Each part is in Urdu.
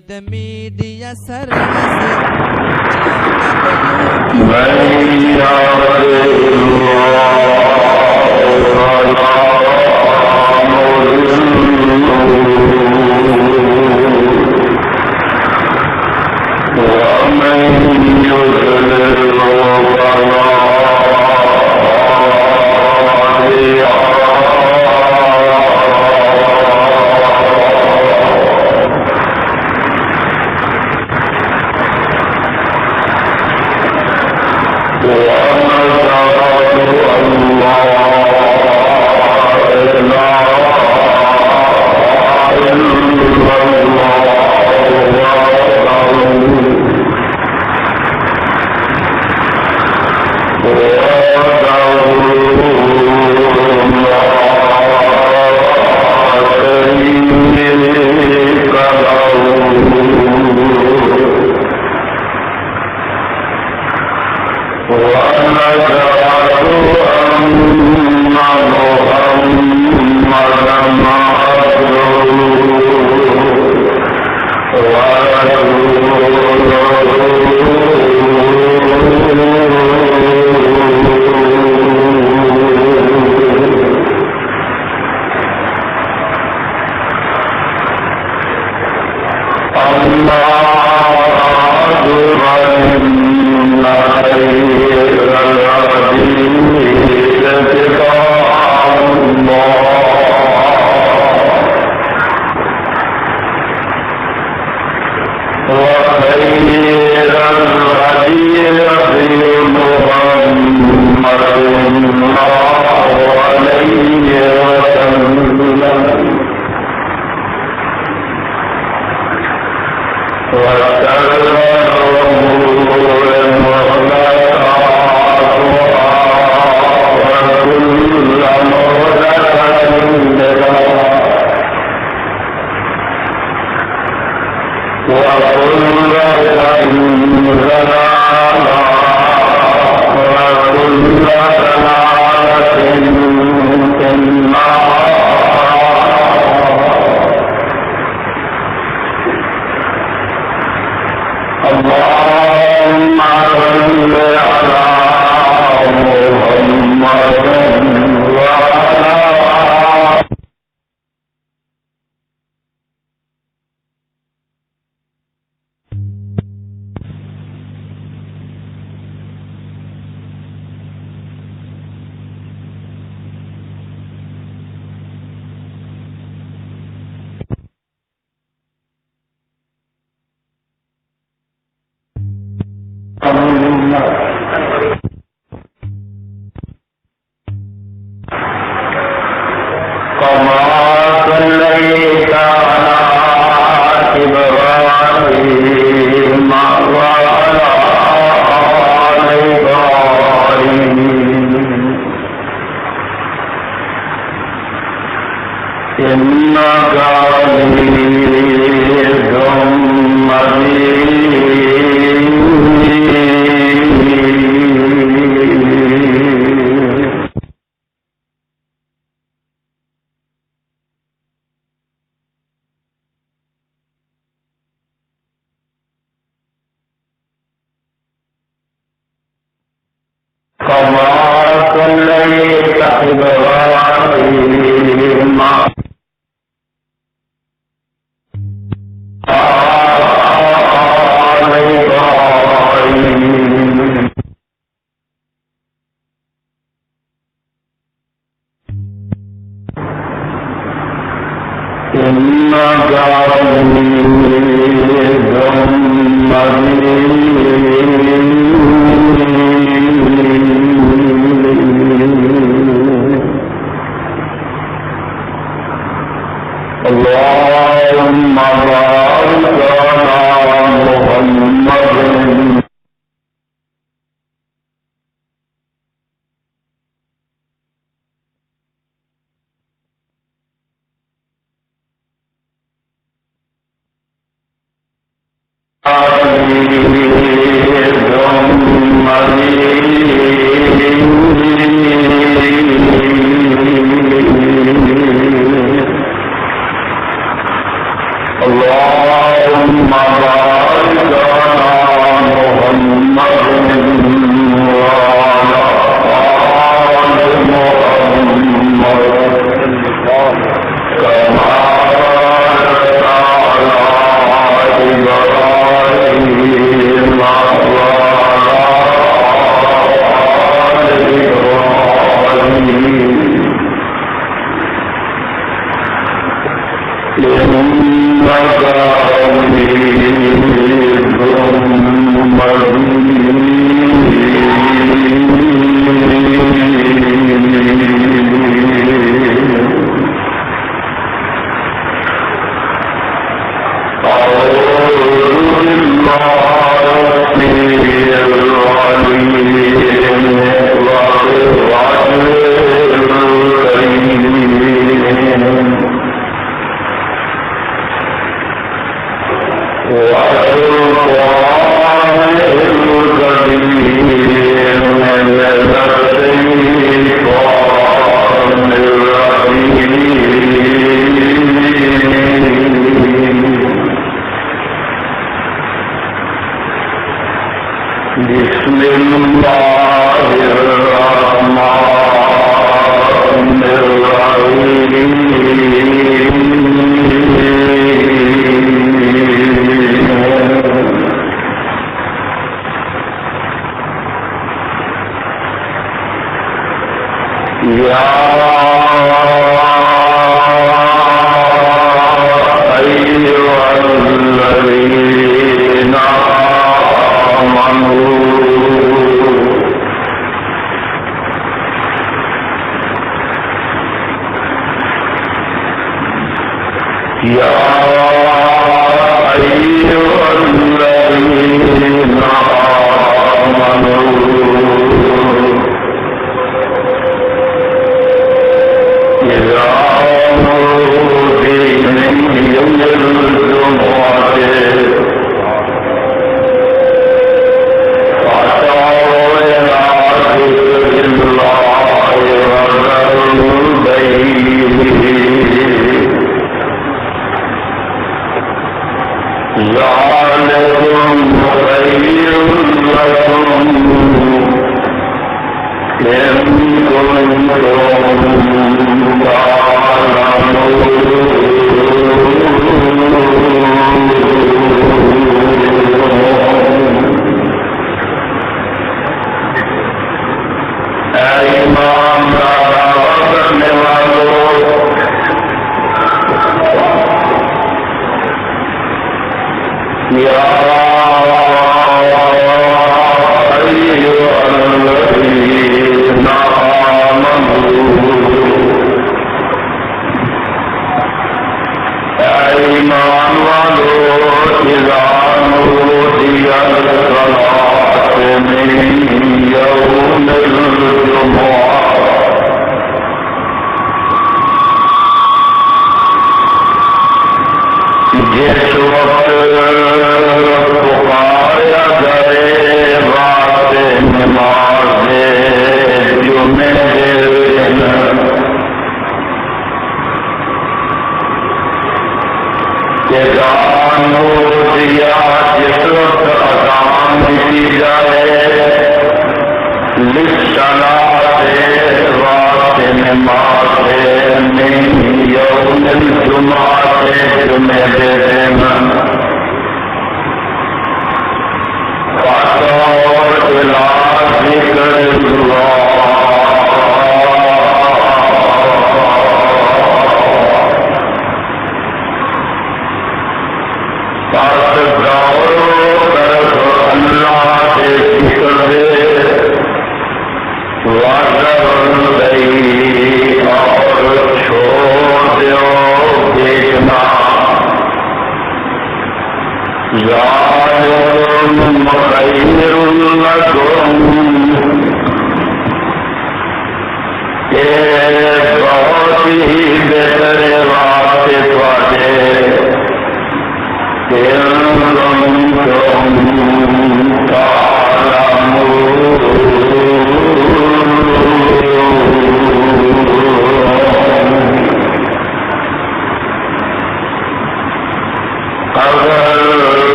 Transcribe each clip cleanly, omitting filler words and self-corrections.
The media services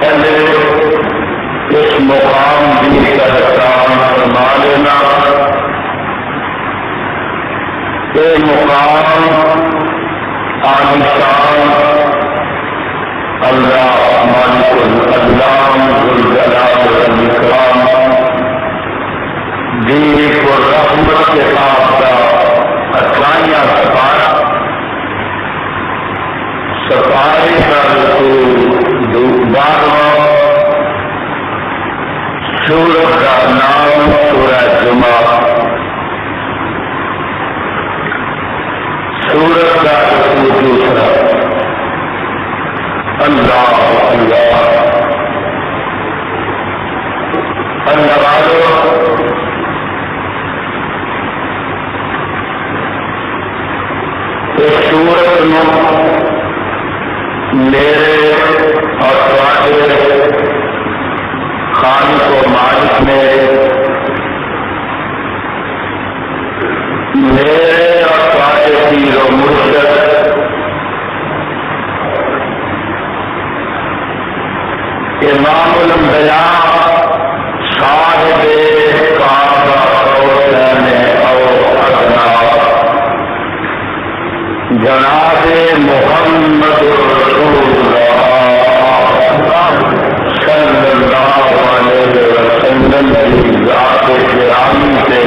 پہلے اس مقام کی احترام فرما لینا. یہ مقام عالیشان اللہ مالک الانام ذوالجلال والاکرام دی کو رحمت کے ساتھ اٹھائیاں سفاری کا بارہواں سورت کا نام سورہ جمعہ. سورت کا دوسرا اللہ اللہ اللہ والوں اس سورت میں میرے اور تمہارے خالق و مالک نے میرے اور تمہارے پیر و مرشد امام الانبیاء صاحب کعبہ حسین اور ادنا جناب محمد رسول اللہ صلی اللہ علیہ وسلم کی ذات گرامی سے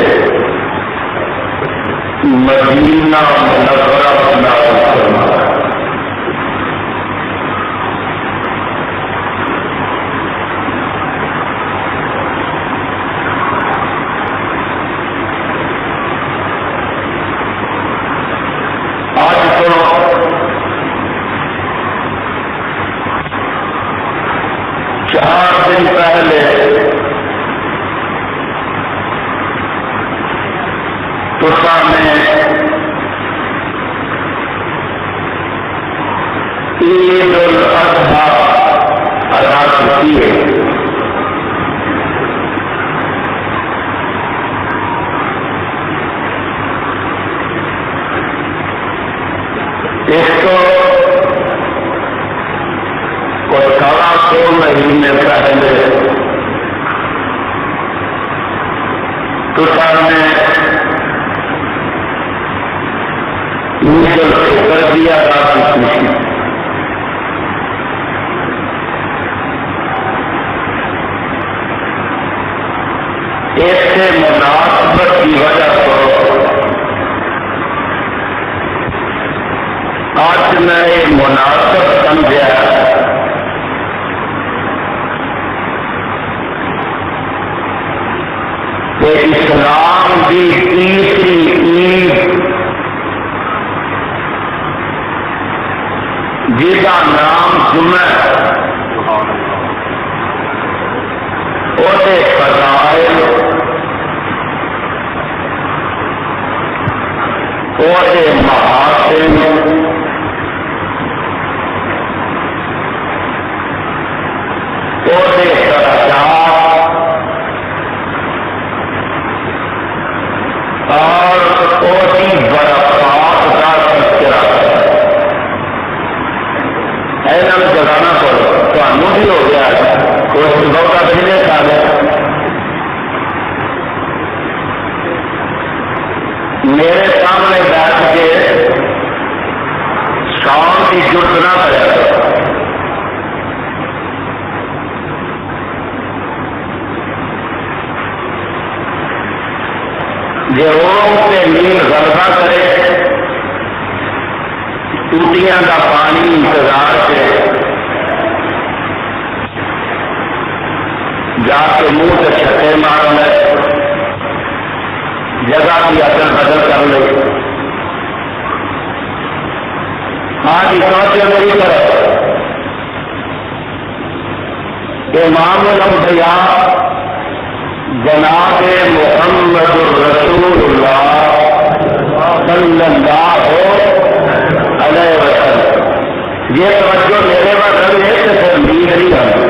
مدینہ منورہ نازل فرمایا. عید الاضحیٰ ادا کی ہے. اس کو سوا دو مہینے پہلے کر دیا اس سے مناسبت کی وجہ سے آج میں ایک مناسب سمجھا کہ اسلام کی تیسری عید جس کا نام جمعہ وہ فضائل وہ محاسن وہ درجات اور وہ برکات کا تذکرہ ہے. ایسا جگانا پڑو تو بھی ہو گیا کوئی بہت اچھے کھا گیا. میرے سامنے بیٹھ کے شام کی جٹ نہ کرے گیہوں سے نیند غلبہ کرے ٹوٹیاں کا پانی انتظار سے جا کے منہ سے چھٹے مار لے جگہ کی ادل بدل کر لے. آج سوچے میری طرف امام الانبیاء جناب محمد رسول اللہ صلی اللہ علیہ وسلم یہ توجہ میرے پاس ہے کہ پھر نیند نہیں آتی.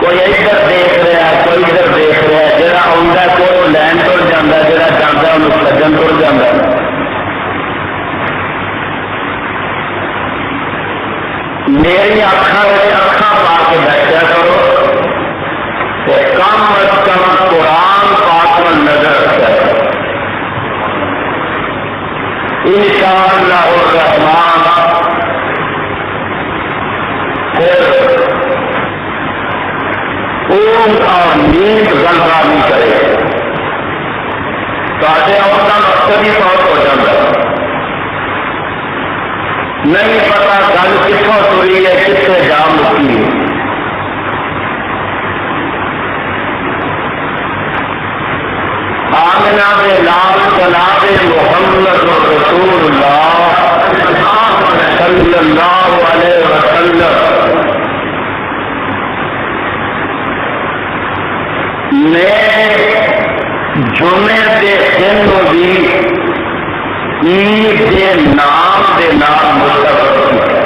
کوئی ادھر دیکھ رہا ہے کوئی ادھر دیکھ رہا ہے جہاں آتا کوئی لین تر جانا جہاں جانا انہوں سجن تر جانا. میری اکھاں پا کے بیٹھا کرو کہ کم از کم قرآن پاک میں نظر کرو. انشاءاللہ الرحمن پھر اونگ اور نیند غلبہ نہیں کرے. تھوڑے اپنا مقصد ہی بہت ہو جاتا ہے. نہیں پتا گل کتوں تری ہے کتنے جا مکی ہے. آمنہ دے لال جناب محمد رسول اللہ صلی اللہ علیہ وسلم نے جمعے دے دن بھی عید کے نام کے نام مستقبل کیا.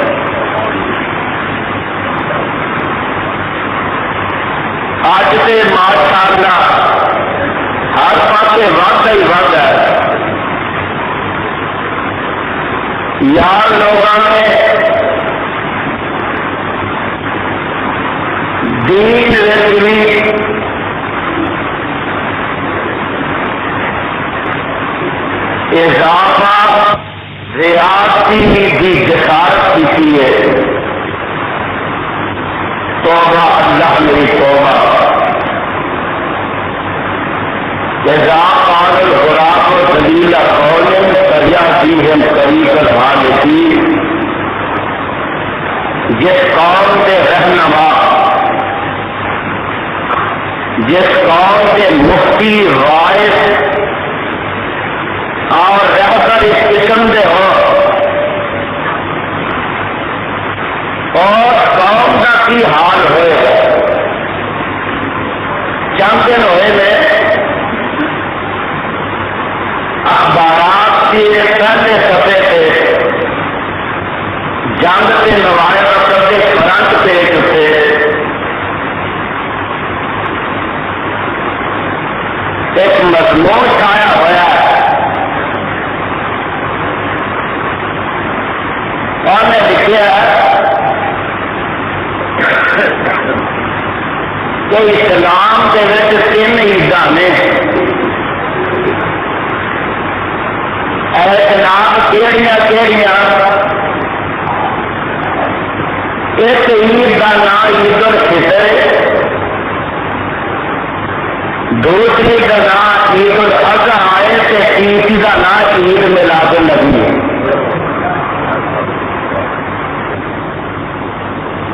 اج سے ماشاءاللہ ہر پاس وقت ہی وقت ہے. یار لوگوں نے دین بھی اضافہ ریاستی کی جسارت کی ہے. توبہ اللہ میری توبہ. قال الغراب دلیل قول کریا فیہم طریق الحالتی. جس قوم کے رہنما جس قوم کے مفتی وائس اور رہبر اس قسم کے ہو اور قوم کا کی حال ہوئے. چند دن ہوئے میں اخبارات کی پہلے صفحے پہ جنگ کے نوائر کے فرنٹ پیج سے ایک مضمون چھایا ہوا ہے اور نے لکھا کہ اسلام کے تین عیداں نے جناب کہڑیاں ایک عید کا نام عید الفطر، دوسری کا نام عید الاضحیٰ ہے، تیسری کا نام عید میلاد النبی ہے.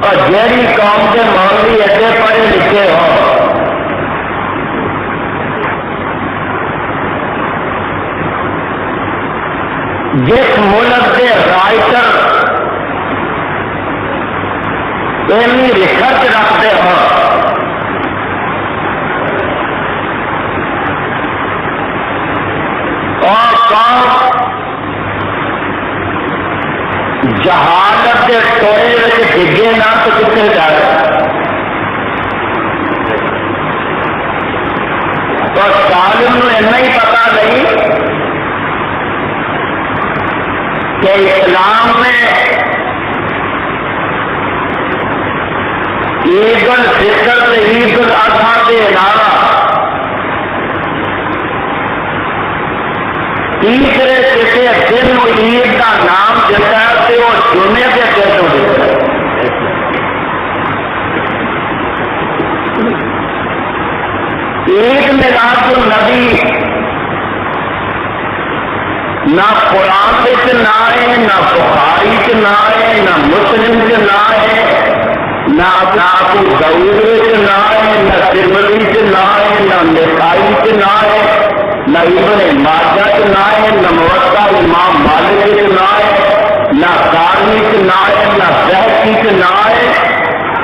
اور جیڑی قوم کے مولوی ایسے پڑھے لکھے ہو جس ملک کے رائٹر علمی ریسرچ رکھتے ہو اور قوم جہالت کے ٹوئے میں ڈگے نہ تو کتنے جائے. تو تعلیم میں نہیں پتا نہیں کہ اسلام میں عید الفطر سے عید الاضحیٰ کے علاوہ تیسرے کسی دن عید کا نام دیتا ہے تو وہ جمعے کے دن کو دیتا ہے. عید میلاد النبی نہ قرآن کے نہ ہے، نہ بخاری کے نہ ہے، نہ مسلم کے نہ ہے، نہ ابو داؤد کے نہ ہے، نہ ترمذی کے نہ ہے، نہ نسائی کے نہ ہے، نہ ابن ماجہ کے نہ ہے، نہ موطا امام مالک کے نہ ہے، نہ قارنی کے نہ ہے، نہ بہقی کے نہ ہے،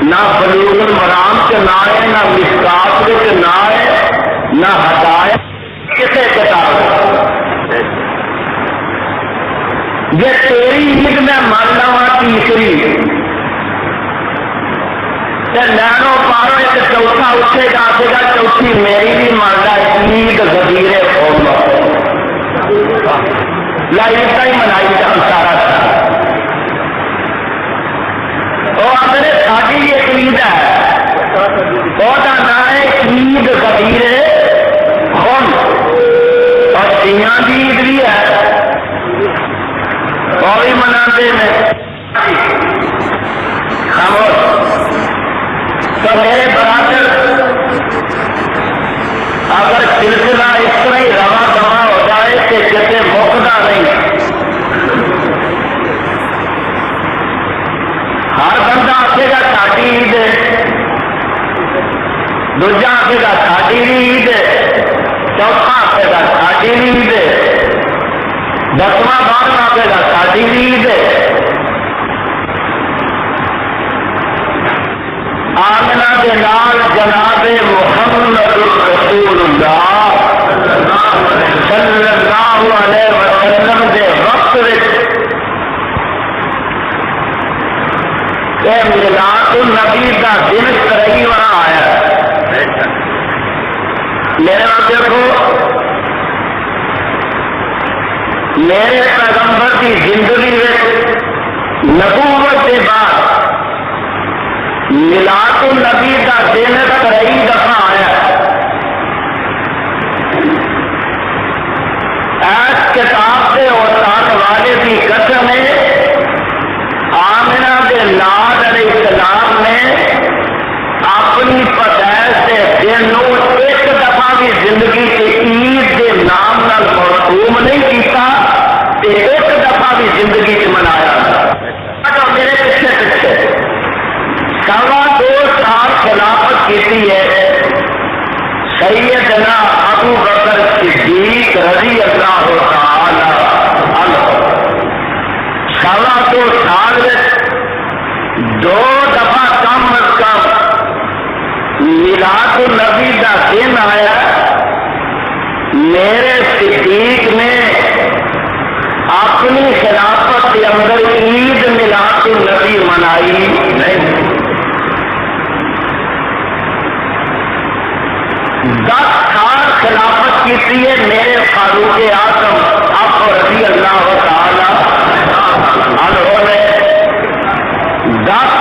نہ بلوغ المرام کے نہ ہے، نہ مشکات کے نہ ہے، نہ ہدایت کسے کتاب. یہ تیری عید میں مان لوا تیسری لینو پارو ایک چوتھا اٹھے گا آگے گا چوتھی میری بھی مانگا عید غدیر قوم لائٹ کا ہی منائی کا سارا تھا. مسیحاں دی عید بھی ہے وہ بھی مناتے ہیں خاموش تو میرے برادر اگر سلسلہ اس طرح ہی رواں دواں ہو جائے کہ کسی مکتا نہیں ہر بندہ آخے گا ساڈی عید ہے دوجا آخے گا ساڈی بھی عید ہے چوتھا آخے گا ساڈی بھی عید ہے دسواں بارہواں آخے گا ساڈی بھی عید ہے آمنہ کے نال جناب محمد رسول اللہ صلی اللہ علیہ وسلم کے وقت میلاد النبی کا دن کرئی وہاں آیا میرے نام دیکھو میرے پیغمبر کی زندگی میں نبوت کے بعد میلاد النبی کا دن کئی دفعہ آیا ایس کتاب سے استاد والے کی قسم ہے آمنہ کے لال علیہ السلام نے اپنی پیدائش کے دن ایک دفعہ بھی زندگی کے عید کے نام نال مرحوم نہیں کیتا ایک دفعہ بھی زندگی سے منایا میرے پیچھے پیچھے 2.25 سال خلافت کی ہے سیدنا ابو بکر صدیق رضی اللہ تعالی عنہ 2.25 سال میں 2 دفعہ کم از کم میلاد النبی کا دن آیا میرے صدیق نے اپنی خلافت کے اندر عید میلاد النبی منائی نہیں 10 سال خلافت کی ہے میرے فاروق اعظم آپ رضی اللہ تعالی عنہ نے 10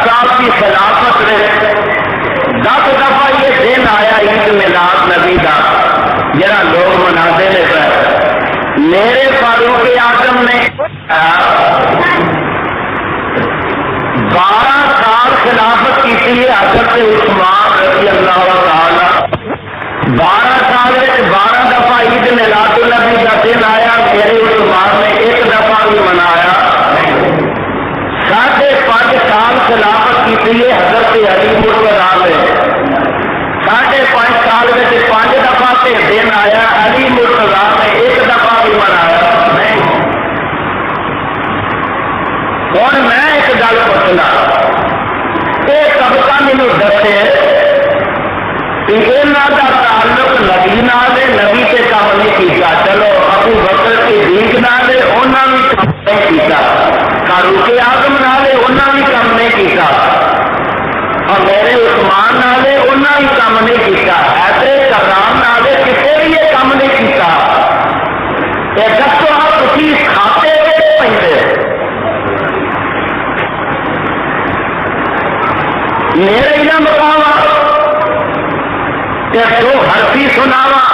سال کی خلافت میں 10 دفعہ یہ دن آیا عید میلاد نبی کا جرا لوگ مناتے ہیں میرے فاروق اعظم نے 12 سال خلافت کی حضرت عثمان رضی اللہ تعالی 12 سال میں 12 دفعہ عید میلاد النبی کا دن آیا میرے عثمان نے 1 دفعہ بھی منایا 5.5 سال خلافت کی حضرت علی مرتضیٰ نے 5.5 سال میں 5 دفعہ سے دن آیا علی مرتضیٰ نے 1 دفعہ بھی منایا اور میں ایک گل پوچھنا یہ طبقہ مجھے دسے یہاں کا تعلق نبی نال نبی سے کام نہیں کیتا چلو ابو بکر صدیق نال انہوں نے کام نہیں کیتا فاروق اعظم نال انہوں نے کام نہیں کیتا اور میرے عثمان نال انہوں نے کام نہیں کیتا ایسے کرام نال کسی بھی یہ کام نہیں کیتا یہ دسو تھی کھاتے پہ میرے علم بتاوا کہ تو حرفی سناوا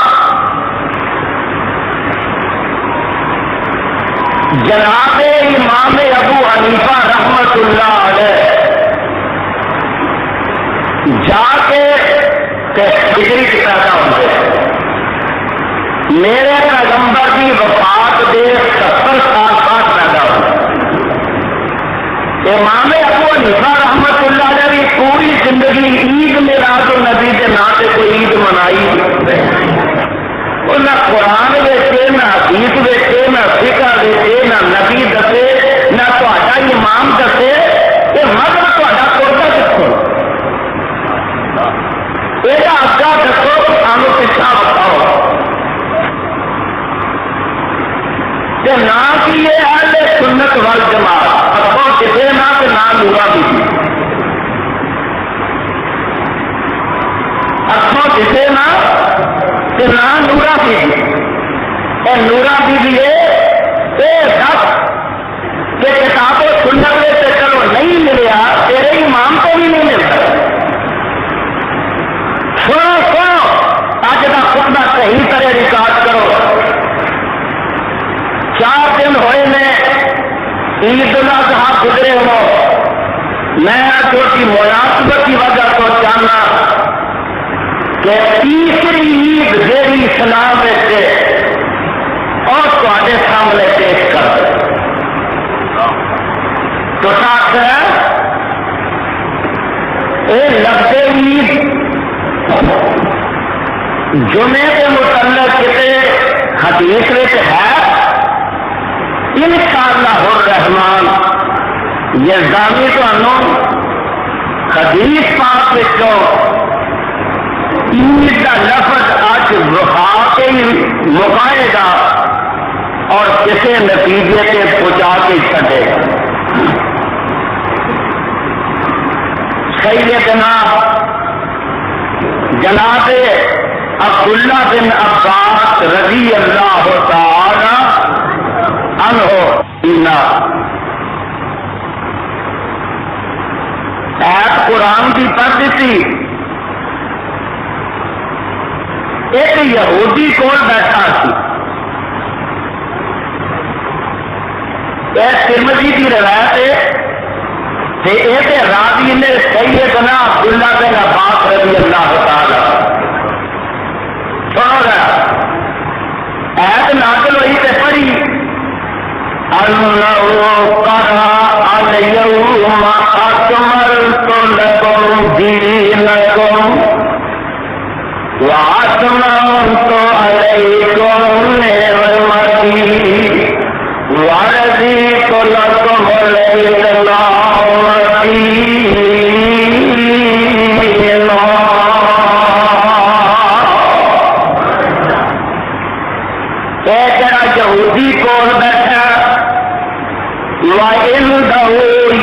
جناب امام ابو حنیفہ رحمت اللہ علیہ جا کے ہجری پیدا ہوتے میرے پیغمبر کی وفات کے 70 سال بعد پیدا ہوتے امام ابو حنیفہ رحمت اللہ علیہ کی پوری زندگی عید میلاد النبی کے نام سے کوئی عید منائی وہ نہ قرآن ویچے نہ حدیث ویچے نہ فقہ ویچے نہ نبی دسے نہ تہاڈا امام دسے یہ مذہب تہاڈا کوتا کتوں یہ اگا دسو سانو پچھا بتاؤ کہ نہ کہ یہ اہل سنت والجماعت اگوں کسے نہ کہ نہ نورا بی بی اگوں کسے نہ کہ نہ نورا بی بی اور نورا بی بی یہ دس کہ کتاب و سنت میں سے چلو نہیں ملیا تیرے امام کو بھی نہیں ملتا سنو اج کا خطبہ صحیح طرح ریکارڈ کرو عید الاضحیٰ گزرے ہو، میں چھوٹی مناسبت کی وجہ تو جانا کہ تیسری عید جیڑی اسلام سے اور تھوڑے سامنے پیش کر تو ساتھ یہ لگتے عید جمعے کے متعلق کسی حدیث میں ہے انشاءاللہ الرحمن یزدانی تمہوں حدیث پاک وچوں عید کا لفظ اج وفا کے مکائے گا اور کسی نتیجے سے پہنچا کے چھڈے گا۔ سیدنا جناب عبداللہ بن عباس رضی اللہ تعالی عنہ ایت قرآن کی پڑھ دیتی، ایک یہودی کول بیٹھا سی، یہ ترمذی کی روایت ہے، راوی نے سیدنا عبداللہ بن عباس رضی اللہ تعالی سنو گا ایت نازل ہوئی تے پڑھی اللہ قرأ اليوم اکملت لکم دینکم واتممت علیکم نعمتی ورضیت لکم الاسلام یہودی کول بیٹھا وَإِنْدَهُ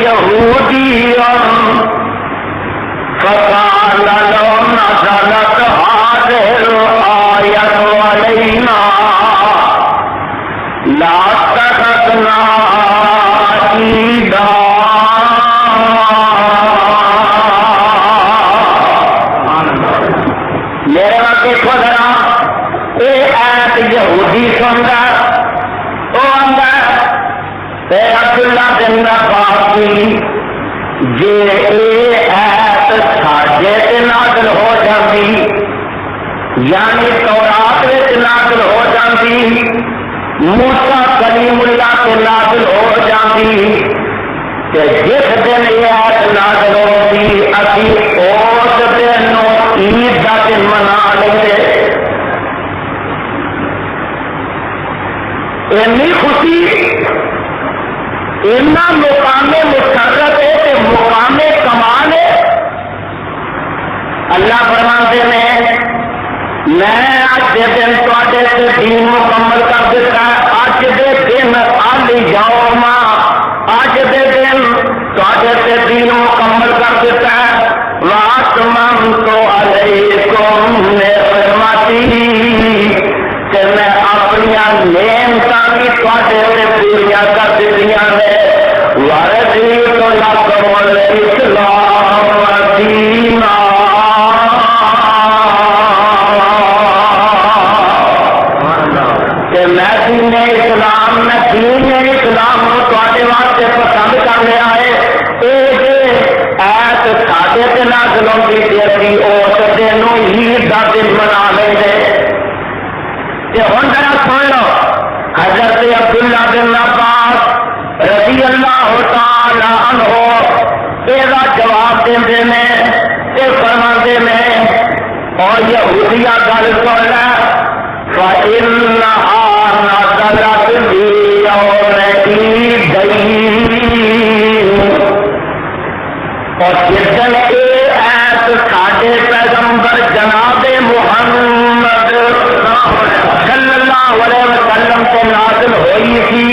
يَهُودِيٌّ فَقَالَ لَوْ نَزَلَتْ هَٰذِهِ الْآيَةُ عَلَيْنَا لَاتَّخَذْنَا عِيدًا۔ میرے وقت دیکھو ذرا، یہ ایت یہودی سنتا وہ آتا عبداللہ بن عباس کی جی یہ ایت ساڈے تے نازل ہو جاتی، یعنی تورات وچ نازل ہو جاتی، موسیٰ کلیم اللہ تے نازل ہو جاتی، تے جس دن یہ ایت نازل ہوتی اسی اس دن عید کا دن منا لیتے۔ اینی خوشی اینا مقام مشرف ہے کہ مقام کمال ہے۔ اللہ فرماتے ہیں میں اج دے دن تواڈے تے دین مکمل کر دیتا ہے، اج دے دن الیوم اج دے دن تواڈے تے دین مکمل کر دیتا ہے، واتممت علیکم نعمتی کہ میں اپنی نعمتاں بھی تواڈے تے پوریاں کر دتیاں نے، ورضیت لکم الاسلام دینا کہ میں دین اسلام میں دین اسلام تواڈے واسطے پسند کر لیا ہے۔ ایت ساڈے تے نازل ہوندی تے اسی اس دن عید دا دن منا لیندے۔ تے ہن ذرا سن لو حضرت عبداللہ بن عباس رضی اللہ تعالی عنہ یہ جواب دیندے نے تے فرماندے نے اور یہودیہ گل سن لے فَإِنَّهَا نَزَلَتْ فِي يَوْمِ الْعِيدَيْنِ، اور جس دن یہ ایت ساڈے پیغمبر جناب محمد صلی اللہ علیہ وسلم سے نازل ہوئی تھی،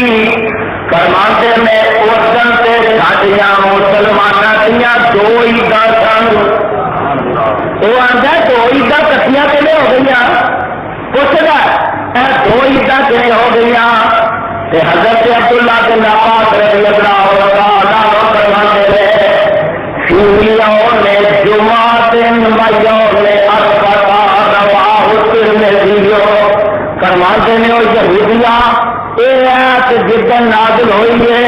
فرماتے میں اس دن سے ساڈیاں مسلمانوں دیا دو عیداں سن۔ وہ آتا دو عیداں کٹیاں کیلے ہو گئی؟ پوچھتا دو عیداں کیلے ہو گئی؟ حضرت عبداللہ بن عباس رضی اللہ تعالی فرماتے ہیں یوم جمعہ دن یوم اربعہ رواہ الترمذی، فرماتے ہیں وہ یہودیاں یہ ایت جس دن نازل ہوئی ہے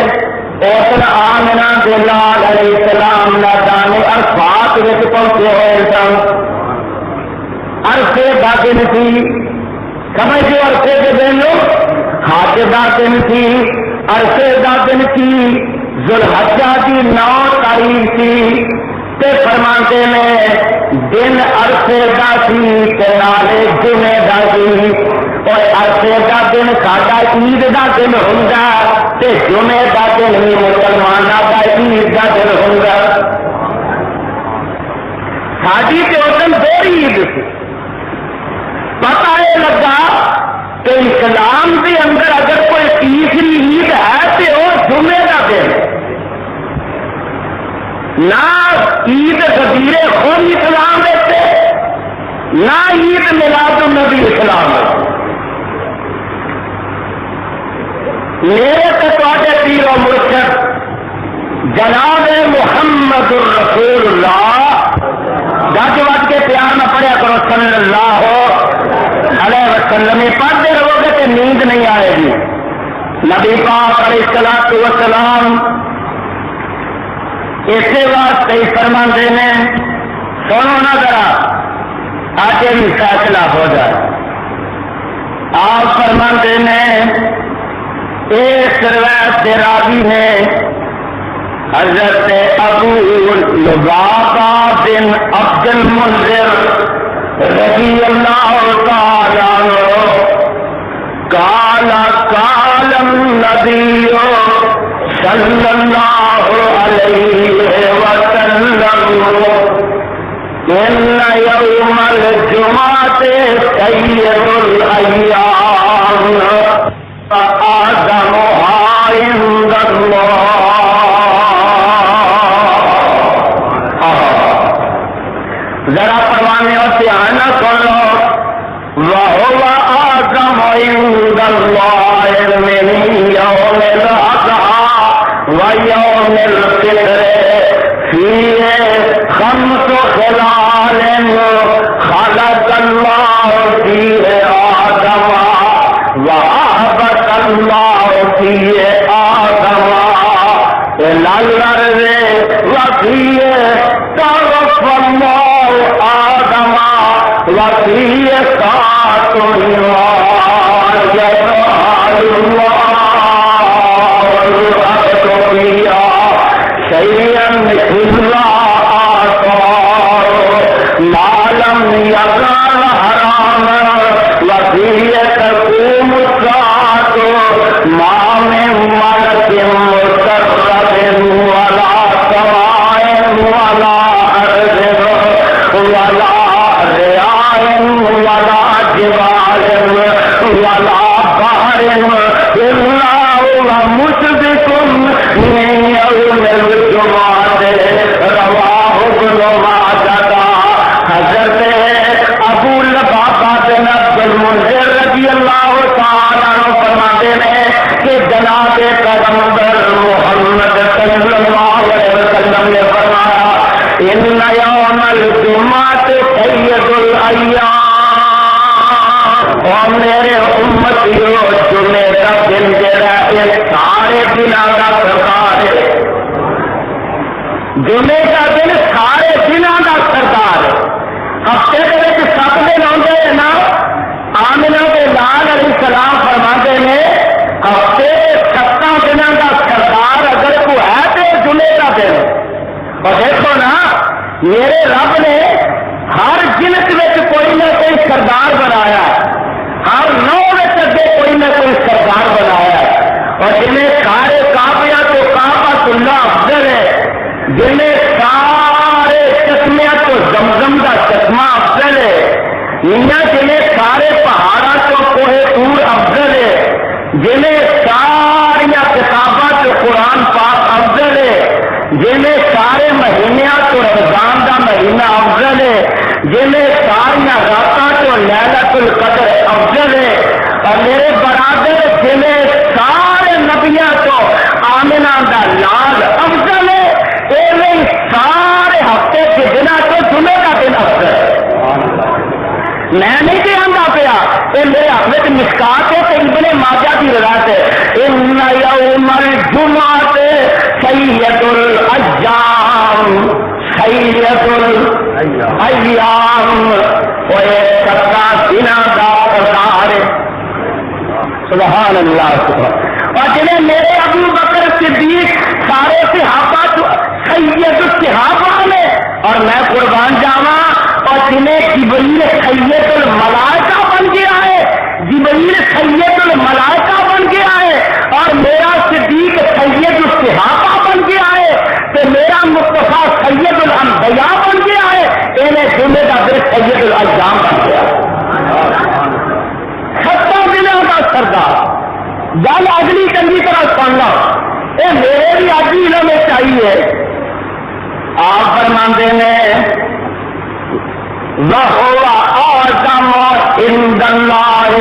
اس آمنہ کے لال علیہ السلام میدان عرفات وچ پہنچے ہوئے سن. عرفے کا دن سی، سمجھو عرفے کے دن حج کا دن سی، عرفے کا دن سی، ذوالحجہ کی 9 تاریخ سی. تے فرماتے نے دن عرفے کا سی تے نالے جمعے کا سی. اور عرفے کا دن ساڈا عید کا دن ہوندا تے جمعے کا دن ہی مسلمانوں کا عید کا دن ہوندا. ساڈی تے اس دن 2 عید سی. پتہ یہ لگا کہ اسلام کے اندر اگر کوئی تیسری عید ہے تو وہ جمعے کا دن. نہ عید غدیر خون اسلام دیتے، نہ عید میلاد النبی اسلام دیتے. میرے تو پیر و مرشد جناب محمد الرسول اللہ، گج وج کے پیار نہ پڑھیا کرو صلی اللہ علیہ وسلم. پڑھتے رہو گے تو نیند نہیں آئے گی. نبی پاک علیہ الصلوۃ والسلام اسی واسطے ہی فرماندے نے، سنو نا ذرا آج بھی فیصلہ ہو جائے. آپ فرماندے نے ایک روایت سے راوی نے حضرت ابو لبابہ بن عبد المنذر رضی اللہ تعالی عنہ قال قال النبی صلی اللہ علیہ وسلم ان یوم الجمعۃ سید الایام آدمها عند اللہ. ذرا پروانے اور دھیان نہ کرو. وَهُوَ أَعْظَمُ عِندَ اللَّهِ مِنْ يَوْمِ الْأَضْحَىٰ وَيَوْمِ الْفِطْرِ فِيهِ 5 خِلَالٍ خَلَقَ اللَّهُ فِيهِ آدَمَ وَأَهْبَتَ اللَّهُ فِيهِ آدَمَ إِلَى الْأَرْضِ وَفِيهِ تَوَفَّى اللَّهُ آدَمَ وَفِيهِ سَاعَةٌ يَجْعَلُ اللَّهُ الْعَبْدُ فِيهَا شَيْئًا إِلَّا أَعْطَاهُ مَا لَمْ يَزَلْ حَرَامًا وَفِيهِ تَقُومُ السَّاعَةُ مَا مِن مَلَكٍ مُّقَرَّبٍ وَلَا سَمَاءٍ وَلَا أَرْضٍ وَلَا رِيَاحٍ وَلَا جِبَالٍ وَلَا بَحْرٍ إِلَّا هُوَ مُشْفِقٌ مِّن يَوْمِ الْجُمْعَةِ. رواہ ابن ماجہ. حضرت ابو لبابہ بن عبد المنذر رضی اللہ تعالی عنہ فرماتے ہیں کہ جناب پیغمبر محمد صلی اللہ علیہ وسلم نے فرمایا ان یوم الجمعۃ سید الایام. اور میرے امتیوں جمعے کا دن جڑا ہے سارے دنوں کا سردار ہے. جمعے کا دن سارے دنوں کا سردار ہے. ہفتے کے سب دن آتے ہیں نا. آمنہ کے لال علیہ السلام فرماتے ہیں ہفتے 7 دنوں کا سردار اگر کوئی ہے تو جمعے کا دن. اور دیکھو نا میرے رب نے ہر جنس میں کوئی نہ کوئی سردار بنایا، ہر نو اگے کوئی نہ کوئی سردار بنایا. اور جنہیں سارے کعبہ تو کعبۃ اللہ افضل ہے، جنہیں سارے چشمے تو زمزم کا چشمہ افضل ہے، جنہیں سارے پہاڑوں تو کوہ طور افضل ہے، جنہیں ساری کتاباں تو قرآن پاک افضل ہے، جنہیں سارے مہینوں تو رمضان کا مہینہ افضل ہے، جنہیں ساری راتاں تو لیلۃ القدر افضل ہے. اور میرے برادر جنہیں سارے نبیاں تو آمنہ دا لال افضل ہے، ایویں سارے ہفتے کے دنوں تو جمعے کا دن افضل ہے. میں نہیں جانتا پیا، یہ میرے ہاتھ میں مشکات ہے کہ ابن ماجہ کی روایت ہے ان یوم الجمعۃ اللہ اور جنہیں میرے ابو بکر صدیق سارے صحابہ سید الصحابہ میں اور میں قربان جاواں اور جنہیں جبریل سید الملائکہ بن گیا ہے جبریل سید الملائکہ بن گیا ہے اور میرا صدیق سید الصحابہ بن گیا ہے تو میرا مصطفیٰ سید الانبیاء بن گیا ہے انہیں جمعے کا دن سید الایام بن گیا 70 دنوں کا سردار گل اگلی چنگی طرح سن لو یہ میرے بھی اج ہی علم چاہیے آپ فرماندے نے وَهُوَ أَعْظَمُ عِندَ اللَّهِ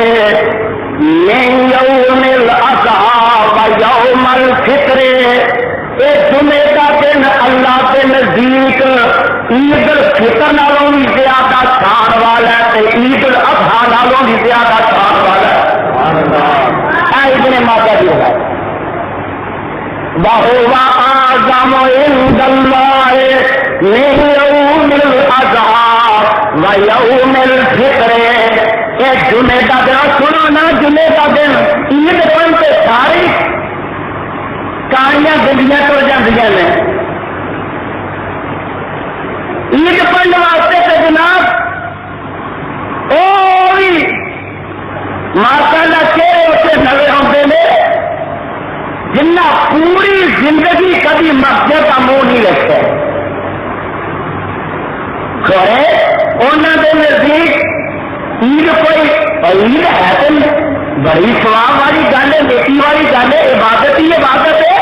مِنْ يَوْمِ الْأَضْحَىٰ وَيَوْمِ الْفِطْرِ یہ جمعے کا دن اللہ کے نزدیک عید الفطر نالوں بھی زیادہ شان والا ہے عید الاضحیٰ نالوں بھی زیادہ شان والا ہے ابن ماجہ دی ہے وَهُوَ أَعْظَمُ عِندَ اللَّهِ مِنْ يَوْمِ الْأَضْحَىٰ وَيَوْمِ الْفِطْرِ یہ جمعے کا دن سنو نا جمعے کا دن عید بن کے ساری کاریاں گڈیاں تو جاندیاں نے عید پڑھنے واسطے تو جناب وہ بھی ماشاءاللہ چہرے اسے نظر آتے ہیں جنہ پوری زندگی کبھی مسجد کا منہ نہیں رکھتے کھڑے انہوں کے نزدیک عید کوئی عید ہے تو بڑی سواب والی گل ہے نیکی والی گل ہے عبادت ہی عبادت ہے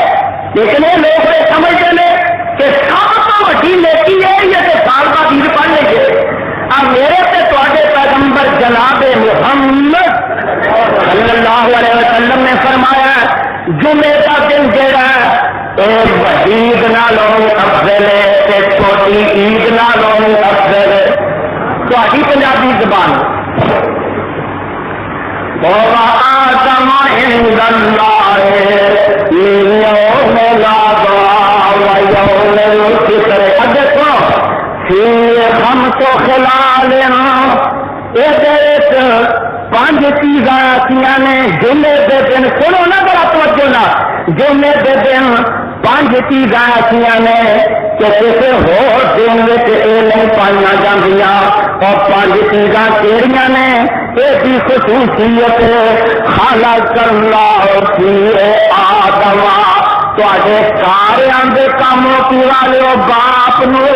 لیکن یہ لوگ یہ سمجھتے ہیں کہ سب تو وڈی نیکی ہے یا کہ سال بعد عید پڑھ لیں گے اب میرے سے تے پیغمبر جناب محمد صلی اللہ علیہ وسلم نے فرمایا جمعے کا دن جہاں بڑی عید نالوں افضل ہے چھوٹی عید نالوں افضل ہے تھوڑی پنجابی زبان وَأَعْظَمُ عِندَ اللَّهِ مِنْ يَوْمِ الْأَضْحَىٰ وَيَوْمِ الْفِطْرِ اب دیکھو فِيهِ خَمْسُ خِلَالٍ یہ 5 چیزاں آتیاں نے جمعے دے دن سنو نا ذرا توجہ نا جمعے دے دن 5 چیزاں آتیاں نے کہ کسی ہور دن وچ یہ نہیں پائیاں جاندیاں اور 5 چیزاں کیڑیاں نے یہ خصوصیت خالق اللہ فی آدم سارے دے کاموں کی والے باپ نو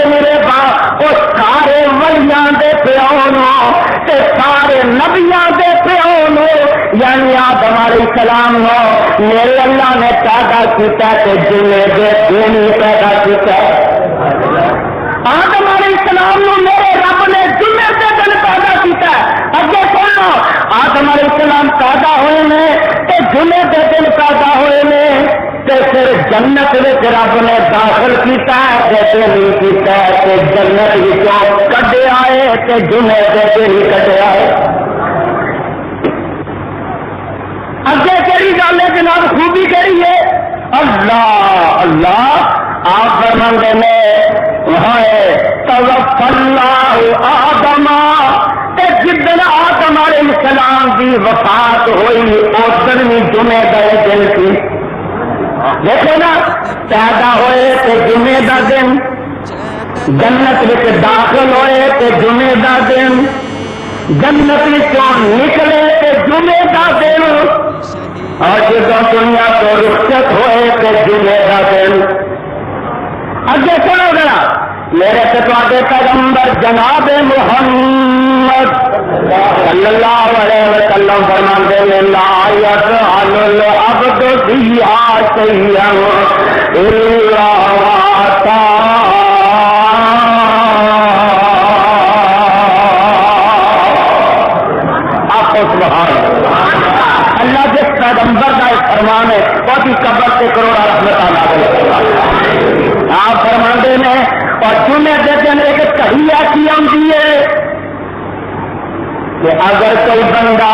میرے باپ وہ سارے ولیاں دے پیو نو سارے نبیاں دے پیو نو یعنی آدم علیہ السلام نو میرے اللہ نے پیدا کیتا کہ جمعے دے دن پیدا کیتا آدم علیہ السلام نو میرے رب نے جمعے دے دن پیدا کیتا اگے سنو آدم علیہ السلام پیدا ہوئے نے جمعے دے دن پیدا ہوئے نے پھر جنت رب نے داخل کیتا ہے نہیں کیتا ہے جنت کڈے آئے جمعے دے دن ہی کڈے آئے اگے کہڑی گل ہے جناب خوبی کہڑی ہے اللہ اللہ آپ فرماندے نے توفى الله آدم جدن آدم علیہ السلام کی وفات ہوئی اس دن بھی جمعے کا دن سی دیکھو نا پیدا ہوئے تو جمعے کا دن جنت میں داخل ہوئے تو جمعے کا دن جنت نکلے تو جمعے کا دن اور جب دنیا تو رخصت ہوئے تو جمعے کا دن اگے سنو ذرا میرے سے پیغمبر جناب محمد صلی اللہ علیہ وسلم فرماتے ہیں لا يفعل العبد فيها شيئا الا واتى اللہ جس پیغمبر کا فرمان ہے بہت ہی قبر سے کروڑا رحمت اللہ آپ فرماندے نے اور جمعے کے دن ایک کڑی ایسی آتی ہے کہ اگر کوئی بندہ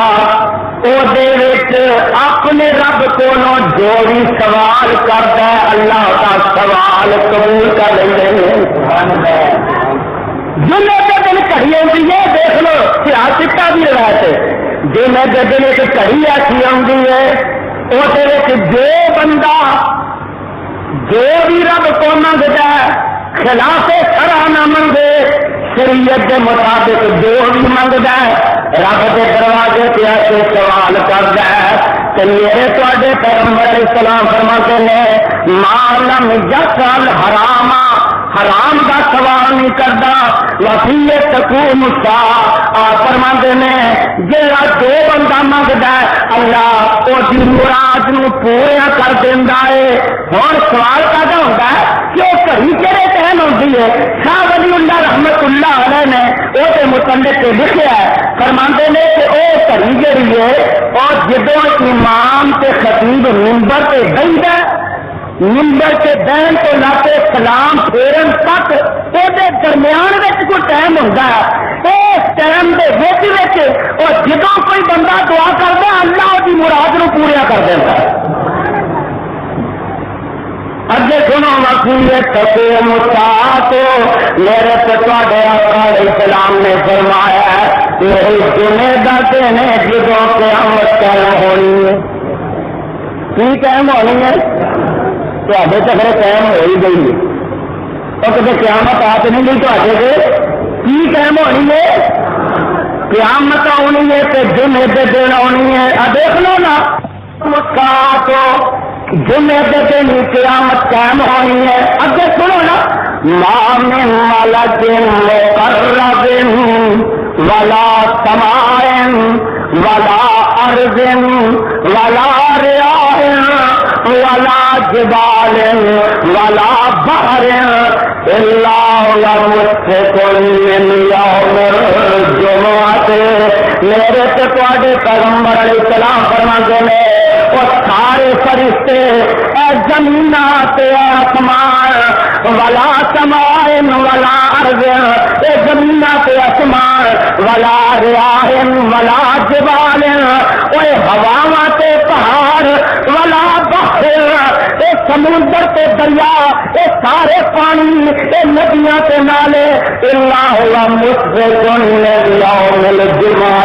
اپنے رب کو جو بھی سوال کرتا ہے اللہ کا سوال قبول کر لیں جمعے کے دن گھڑی آتی ہے دیکھ لو سیاست بھی روایت ہے جی میں دن ایک گھڑی ایسی آتی ہے وہ جو بندہ جو بھی رب کو منگتا ہے خلاف شرع نہ منگے شریعت کے مطابق جو بھی منگتا ہے رب کے دروازے پہ ایسے سوال کرتا ہے کہ میرے تے پیغمبر علیہ السلام فرماتے ہیں معلم یسأل حرام حرام کا سوال نہیں کرتا وسیع تقوم الساعہ آپ فرماتے ہیں جہاں جو بندہ منگتا ہے اللہ وہ مراد نو پورا کر دینا ہے اور سوال کہتا ہوتا ہے کہ وہ گھڑی کہڑے ٹائم ہوتی ہے شاہ ولی اللہ رحمت اللہ علیہ نے وہ متعلق لکھا ہے فرماتے ہیں کہ وہ گھڑی جہی ہے اور جدو امام تے خطیب منبر تے بہتا ہے منبر کے بہن کو لاتے سلام پھیرن تک وہ درمیان کوئی ٹائم ہوتا ہے اس ٹائم کے اور جدو کوئی بندہ دعا کرتا ہے اللہ اس مراد نو پورا کر دیتا ہے اگے سنو وسیعت تقوم الساعہ میرے تے علیہ السلام نے فرمایا میری جمعے کا دن ہے جدو قیامت قائم ہونی ہے کی قائم ہونی ہے تے تو پھر قائم ہو ہی گئی ہے اور کبھی قیامت آ تو نہیں گئی تے کی قائم ہونی ہے قیامت آنی ہے تے جمعے کے دن آنی ہے دیکھ لو نا تو جمعے کے دن قیامت قائم ہونی ہے اگے سنو نا ما من ملک مقرب ولا سماء ولا ارض ولا رياح ولا جبال ولا بحر الا لمسك من يوم الجمعة میرے تے پیغمبر علیہ السلام فرماتے ہیں وہ سارے فرشتے اے زمینات اے آسمان ولا سماء ولا ارض اے زمینات اے آسمان ولا رياح ولا جبال اے ہواواں تے پہاڑ ولا بحر اے سمندر تے دریا اے سارے پانی اے ندیاں تے نالے اللہ مصفق یوم الجمعہ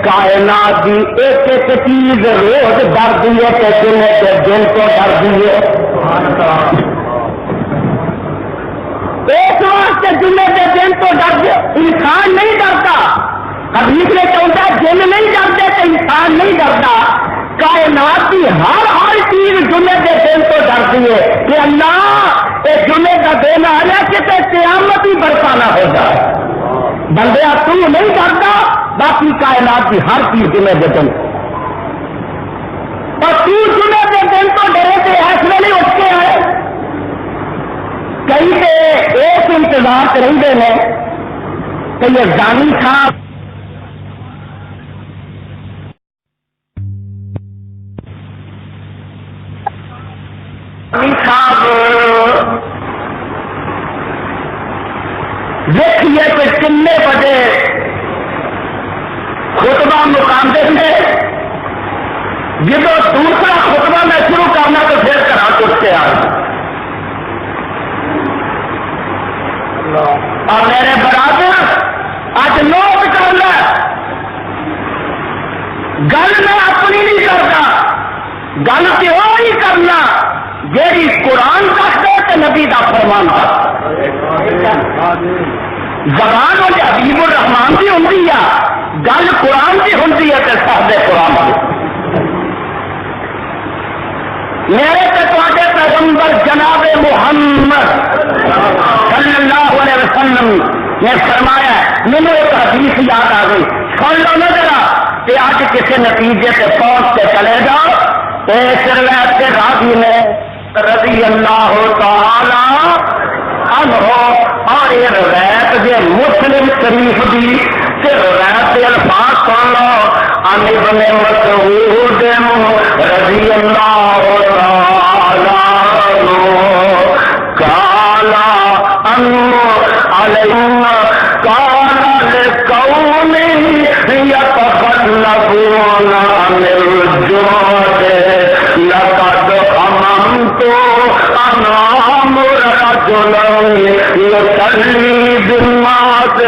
کائنات دی ایک ایک چیز روز ڈرتی ہے کہ جمعے کے دن کو ڈرتی ہے ایک واسطے جمعے کے دن تو ڈر انسان نہیں ڈرتا حدیث میں چاہتا ہے جن نہیں ڈرتے تو انسان نہیں ڈرتا کائنات کی ہر چیز جمعے کے دن تو ڈرتی ہے کہ اللہ یہ جمعے کا دن آ جائے کہ قیامت ہی برپانا ہو جائے بندیا تم نہیں ڈرتا باقی کائنات کی ہر چیز جمعے کے دن اور تو جمعے کے دن تو ڈرے تھے ایسے نہیں اٹھ کے آئے کئی سے ایک انتظار رہتے ہیں کہ یہ زانی صاحب دیکھیے کہ کتنے بجے خطبہ مقامدے ہیں جب دوسرا خطبہ میں شروع کرنا تو پھر کرا چک کے آ اور میرے برادر آج نوٹ کر لے گل میں اپنی نہیں کرتا گل کیوں نہیں کرنا جیڑی قرآن تک ہے تو نبی دا فرمان تک زبان والے حبیب الرحمان کی ہوں گل قرآن کی ہوں تو سادے قرآن کی میرے تے پیغمبر جناب محمد صلی اللہ علیہ وسلم نے فرمایا مجھے ایک حدیث یاد آ گئی سن لو نا ذرا کہ آج کسی نتیجے سے پہنچ کے چلے جاؤ اس روایت کے راوی نے رضی اللہ تعالی عنہ اور یہ روایت جو مسلم شریف دی کہ روایت کے الفاظ سن لو عن ابن مسعود رضی اللہ تعالی عنہ قال ان علینا قال لقوم يتخلفون عن الجمعة لقد هممت ان امر رجلا يصلي بالناس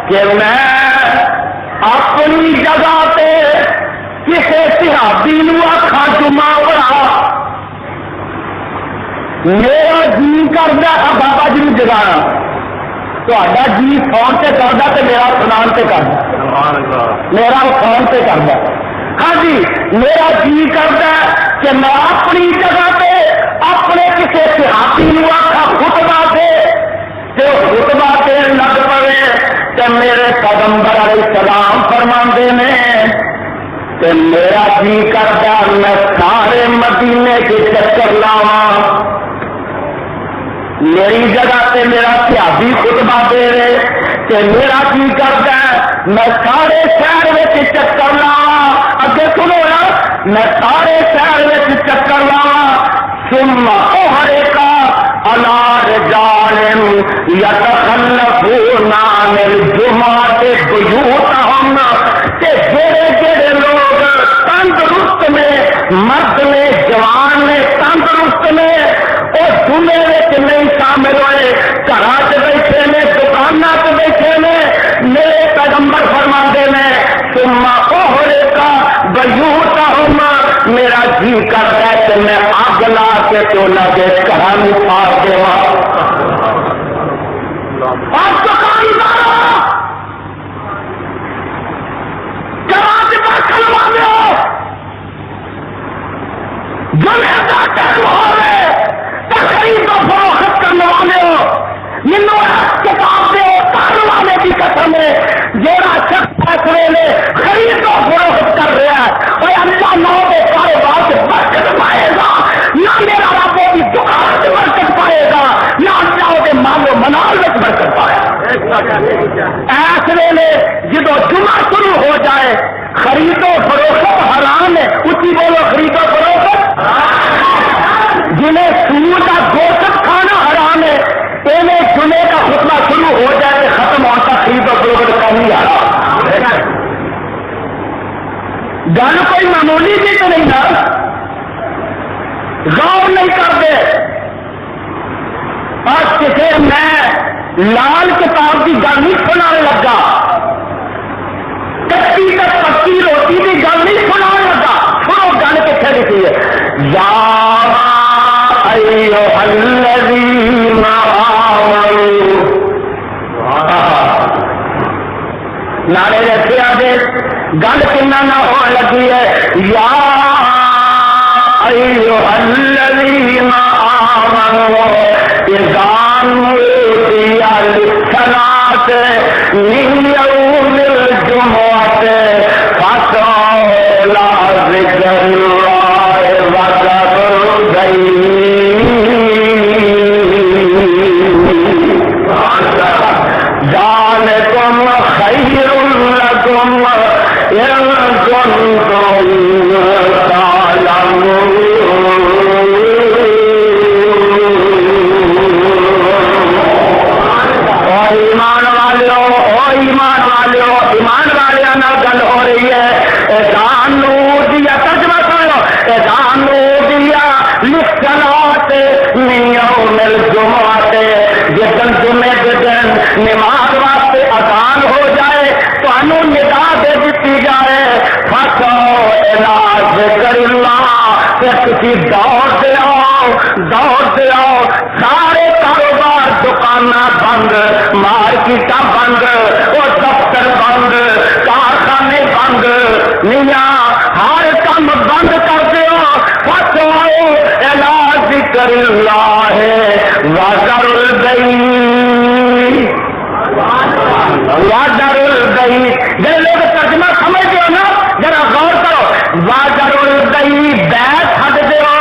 کہ میں اپنی جگہ تے کسی صحابی نو آخا جمعہ پڑھا میرا جی کرتا بابا جی نو جگانا تا جی سون سے کرتا تو میرا سنان سے کرتا میرا سون سے کرتا ہاں جی میرا جی کرتا کہ میں اپنی جگہ پہ اپنے کسی صحابی نو آخا خطبہ دے تو خطبہ دین لگ پڑے تو میرے پیغمبر علیہ السلام فرماندے نے کہ میرا جی کرتا میں سارے مدینے کے چکر لاواں میری جگہ تے میرا صحابی خطبہ دے رہے کہ میرا جی کرتا ہے میں سارے شہر میں چکر لاواں اگے سنو نا میں سارے شہر میں چکر لاواں ثم احرقا على رجال يتخلفون عن الجمعة بيوتهم کہ جڑے لوگ تندرست میں مرد میں جوان میں تندرست میں وہ جمعے نہیں شامل ہوئے گھر بیٹھے نے دکانوں سے بیٹھے نے میرے پیغمبر فرماندے نے ثم احرقا بیوتهم میرا جی کرتا ہے کہ میں آگ لا کے تو لگے گھر میں پار دے اور دکاندار جماعت پر کھلوا دو جمعے کا ٹائم ہو رہے خرید و فروخت کرنے والے ہو منو کتاب دے کر والے کی قسم ہے جوڑا شخص فیصلے نے خرید و فروخت کر رہا ہے اور اللہ نہ کے کاروبار سے برکت پائے گا نہ میرا رب کی دکان سے برکت پائے گا نہ اللہ کے مال و منال میں برکت پائے گا ایسے نے جدو جمعہ شروع ہو جائے خرید و فروخت حرام ہے اچھی بولو خرید و فروخت جنہیں سور کا گوشت کھانا حرام ہے انہیں جمعے کا خطبہ شروع ہو جائے کہ ختم ہوتا خرید و فروخت کا نہیں حرام گل کوئی معمولی بھی تو نہیں نا غور نہیں کرتے اور کسی میں لال کتاب کی گل نہیں سنانے لگا کچی تک پکی روٹی کی گل نہیں سنانے لگا سنو گل کتنے لکھی ہے یا ایھا الذین آمنوا نعرے رکھے آگے گل کنا نہ ہو لگی ہے یا ایھا الذین آمنوا اذا نودی للصلاۃ من یوم الجمعۃ فاسعوا الی ذکر اللہ وذروا البیع ذالکم خیر لکم ان کنتم تعلمون ایمان والوں نہ گل ہو رہی ہے اذان دیا ترجمہ سنو اذان دیا للصلاۃ من یوم الجمعۃ جدن جمعے کے دن نماز واسطے اذان ہو جائے تو انو ندا دے دیتی جائے فاسعوا الی ذکر اللہ کہ کسی دوڑتے آؤ سارے کاروبار دکاناں بند مارکیٹاں بند اور دفتر بند کارخانے بند میاں ہر کام بند کر دیو فاسعوا الی ذکر اللہ وذروا البیع جب لوگ ترجمہ سمجھتے ہو نا ذرا غور کرو وذروا البیع بیع چھڈ دیو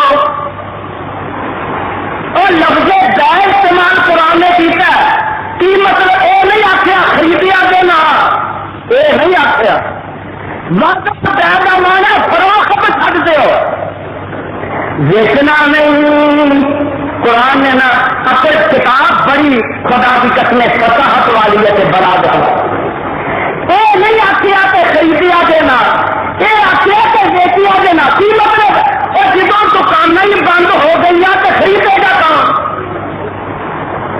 اور لفظ بیع استعمال قرآن نے کیتا ہے کی مطلب یہ نہیں آخیا خریدیا دینا یہ نہیں آخیا بیع کا معنی فروخت چھڈ دیو بیچنا نہیں قرآن نے نا اپنی کتاب بڑی خدا کی قسم فصاحت والی ہے بنا دیا یہ نہیں آخیا کہ خریدیا دینا یہ آخیا کہ بیچیا دینا کی مطلب اور جدو دکان ہی بند ہو گئی تو خریدے گا کام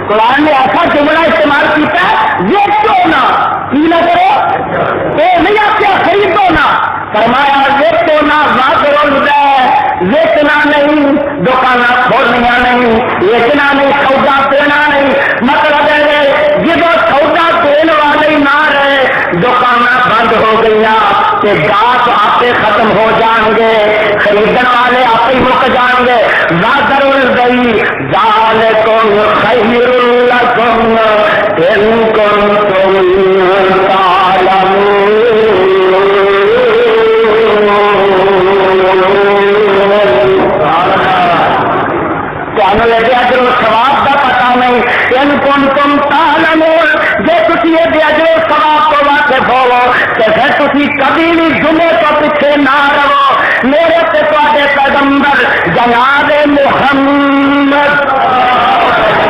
قرآن نے ایسا جملہ استعمال کیا بیچو نا کی گئی کہ گاس آپ ختم ہو جان گے، خریدن والے آپ ہی مک جان گے. ذر البئی ذالکم خیر لکم ان کنتم تعلمون. لگے اجر و ثواب کا پتا نہیں. ان کنتم تعلمون، جے تسی یہ اجر و ثواب تو واقف ہوو تے پھر تسی کبھی بھی جمعے تو پیچھے نہ رہو. میرے تے تواڈے پیغمبر جناب محمد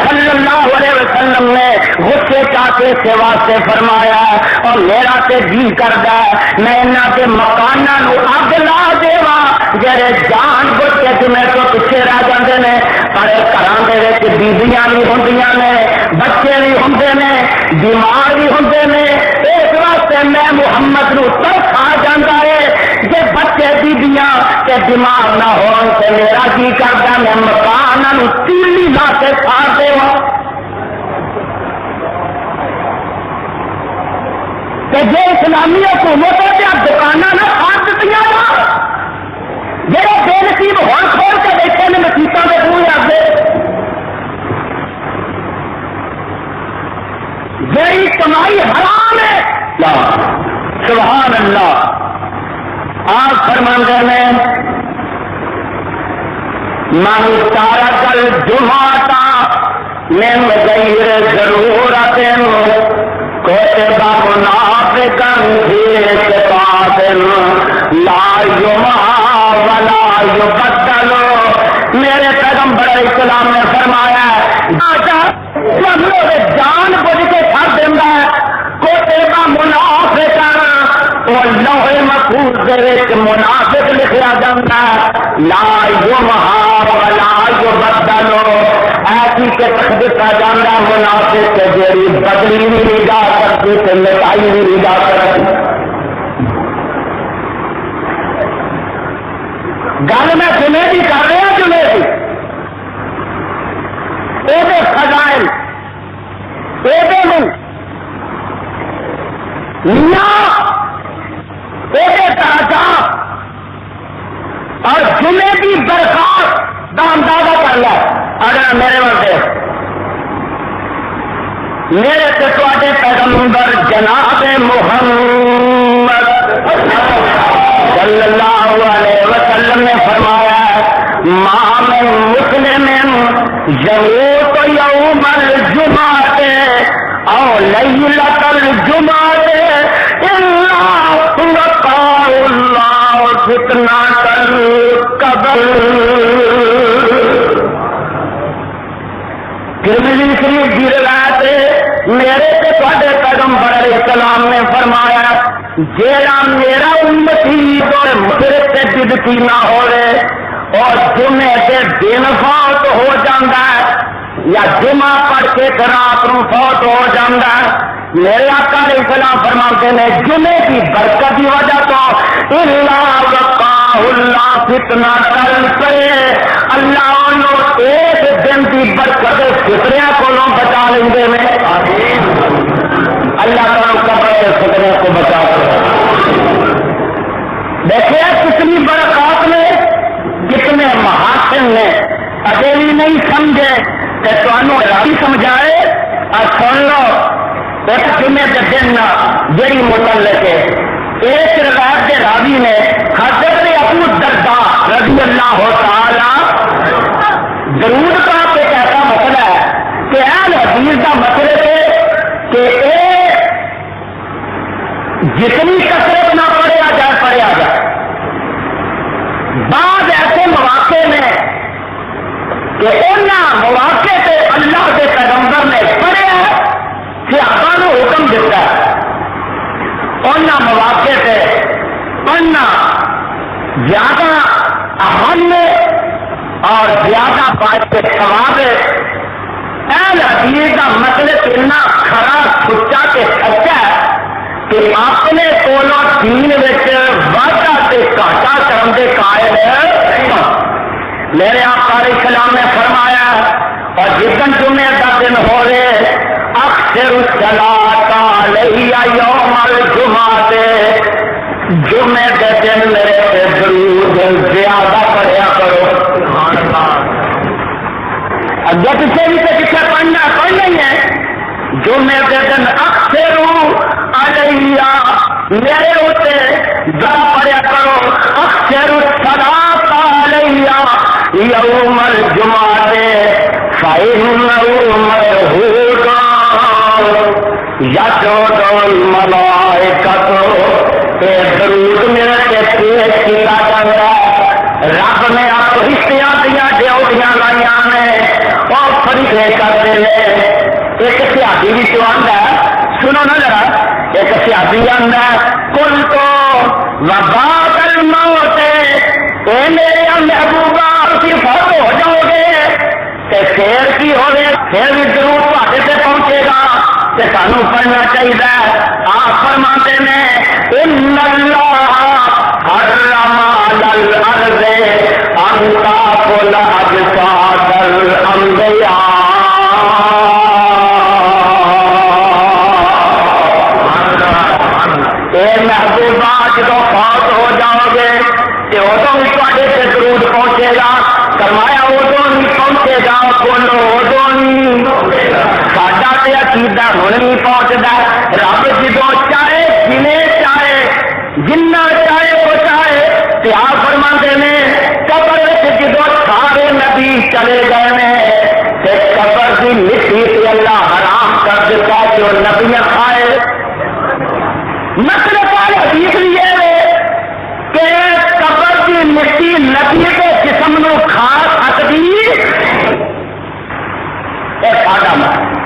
صلی اللہ علیہ وسلم نے غصے چاہتے سے واسطے فرمایا اور میرا تے جی کردا میں انہاں دے مکاناں نو اگ لا دیواں جڑے جان بوجھ کے جمعے تو پیچھے رہ جاندے نے. پر گھراں دے وچ بیبیاں بھی ہوندیاں نے، بچے بھی ہوندے نے، بیمار بھی ہوندے نے. اس واسطے میں محمد نو ترس آ جاندا ہے جے بچے بیبیاں تے بیمار نہ ہون تے میرا جی کردا میں مکاناں نو تیلی لا کے کھا دیواں. کہ جے اسلامی حکومت دکاناں نہ کھا دتیاں جہے بے نصیب ہون کھول کے بیٹھے نے مسیتاں کے بوہے اگے، جہی کمائی حرام ہے. سبحان اللہ. آپ فرماندے میں من تارک الجمعۃ من غیر ضرورت کتب منافقا فی اعتقاد لا یمحى ولا یبدل. میرے پیغمبر اسلام نے فرمایا جان بوجھ کے چھڑ دینا ہے کوتےبا منافق وہ لوہے محفوظ دے منافق لکھا جاتا ہے لا یمحى ولا یبدل. ایسی کہ دتا جانا منافق کے جیڑی بدلی بھی نہیں جا سکتی تے مٹائی بھی نہیں جا سکتی. گل میں جمعے کی کر رہا جمعے کی یہ فضائل یہ درجات اور جمعے کی درخواست کا اندازہ کر لیا. اگر میرے واسطے میرے تے تواڈے پیغمبر جناب محمد صلی اللہ علیہ وسلم نے فرمایا ما من مسلم یموت یوم الجمعۃ او لیلۃ الجمعۃ الا وقاه اللہ فتنۃ القبر. ترمذی شریف کی روایت ہے میرے تے تواڈے پیغمبر علیہ السلام نے فرمایا جیڑا میرا امتی اور مشرک تے بدعتی نہ ہوئے اور جمعے کے دن فوت ہو جاتا ہے یا جمعہ پڑھ کے رات کو فوت ہو جاتا ہے میرے آقا علیہ السلام فرماتے ہیں جمعے کی برکت کی وجہ تو اللہ وقاہ اللہ فتنہ ٹل پے اللہ انہوں ایک دن کی برکت فتنیاں کو بچا لیں میں. اللہ تعالیٰ قبر کے فتنے کو بچا کر دیکھیں کتنی برکات میں کتنے محاسن نے ابھی بھی نہیں سمجھے کہ تمہیں راوی سمجھائے اور سن لو ایک جمعے کے دن جڑی متعلق ہے ایک روایت کے راوی نے حضرت ابو الدرداء رضی اللہ تعالی درود کا ایک ایسا مسئلہ ہے کہ اہل حدیث کا مطلب ہے کہ جتنی کثرت نہ پڑھیا جائے بعض ایسے مواقع میں کہ ان مواقع پہ اللہ کے پیغمبر نے پڑھیا صحابہ کو حکم دیتا ہے ان مواقع پہ پڑھنا زیادہ اہم اور زیادہ باعث ثواب ہے. اہل حدیث کا مطلب اتنا کھرا سچا کہ سچا ہے کہ اپنے کولوں دین واٹا سے گھاٹا کرنے کے قائل ہے. میرے آقا علیہ السلام نے فرمایا اور جتن جمعے کا دن ہو رہے اکثر الصلاۃ علیہ یوم الجمعہ یا کسی بھی سے کچھ پڑھنا ہی ہے جو میں دن اکثر علیہ میرے ہوتے دعا پڑھیا کرو اکثر صلاۃ علیہ یوم الجمعہ فإنه مرحوم یسجد الملائکۃ درود میرے تے پیش کیا جاتا ہے رب نے آپ حصیاں دیا ڈیوٹیاں لائیاں نے اور فرشتے کرتے ہیں ایک سیادی بھی تو آندا ہے سنو نا ذرا ایک سیادی آندا ہے کل تو وباء الموت اے میرے محبوبہ تسی فوت ہو جاؤ گے تے پھر کی ہوگے پھر بھی ضرور تواڈے تے پہنچے گا تے سانوں پڑھنا چاہیے آپ فرماتے ہیں ان اللہ حرم علی الارض ان تاکل اجساد الانبیاء اے محبوبہ جدو فوت ہو جاؤ گے تے ادو بھی تواڈے تے درود پہنچے گا فرمایا ادو نہیں پہنچے گا بولو ادو نہیں ساڈا تے عقیدہ ہن نہیں پہنچدا رب جدو چاہے جنے چاہے جنہ چاہے وہ چاہے تے آپ فرماندے نے قبر وچ جدو سارے نبی چلے گئے نے تے قبر دی مٹی تے اللہ حرام کر دیتا کہ وہ نبیاں کھائے مسئلہ حدیث یہ ہے کہ قبر کی مٹی نبی کے جسم نو کھا سکتی ہے سادہ مسئلہ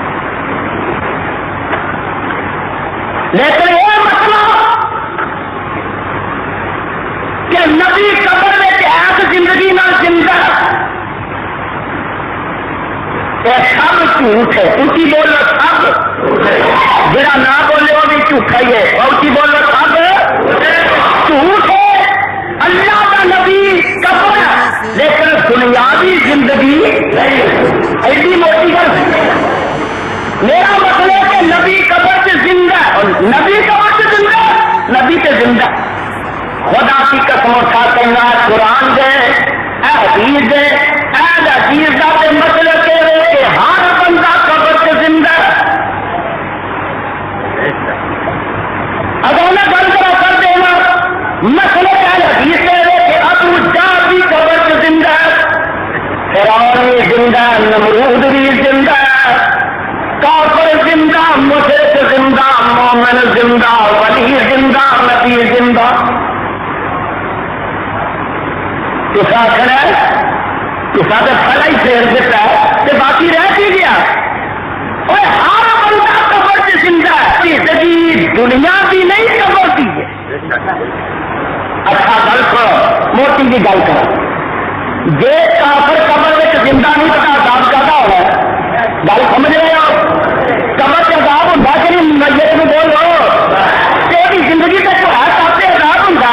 لیکن یہ مسئلہ کہ نبی قبر میں ایس زندگی نہ زندہ یہ سب جھوٹ ہے اونچی بولو سب جڑا نہ بولے وہ بھی جھوٹا ہی ہے اونچی بولو سب جھوٹ ہے اللہ کا نبی قبر لیکن دنیاوی زندگی ایسی موٹی گل میرا مطلب ہے کہ نبی قبر سے زندہ نبی قبر سے زندہ نبی سے زندہ خدا کی قسم اٹھا کہنا قرآن دے حدیث دے حدیث کا مطلب کہ ہر بندہ قبر سے زندہ اگر میں گل کر دینا مسئلہ حدیث کہ ابو جہل بھی قبر سے زندہ فرعون بھی زندہ نمرود بھی زندہ کافر زندہ مشرک زندہ مومن زندہ ولی زندہ نبی زندہ کسا کھڑا ہے کسا تو پھلا ہی پھیر دیتا ہے کہ باقی رہ بھی گیا اور ہر بندہ قبر سے زندہ ہے زندگی دنیا کی نہیں قبر کی ہے اچھا گل کرو موٹی کی گل کرو جی کافر قبر میں زندہ نہیں پتا عذاب زیادہ ہونا ہے گل سمجھ رہے ہو قبر سے عذاب ہوتا کہ نہیں میت میں بولو تیری زندگی سے جو ہے سب سے عذاب ہوتا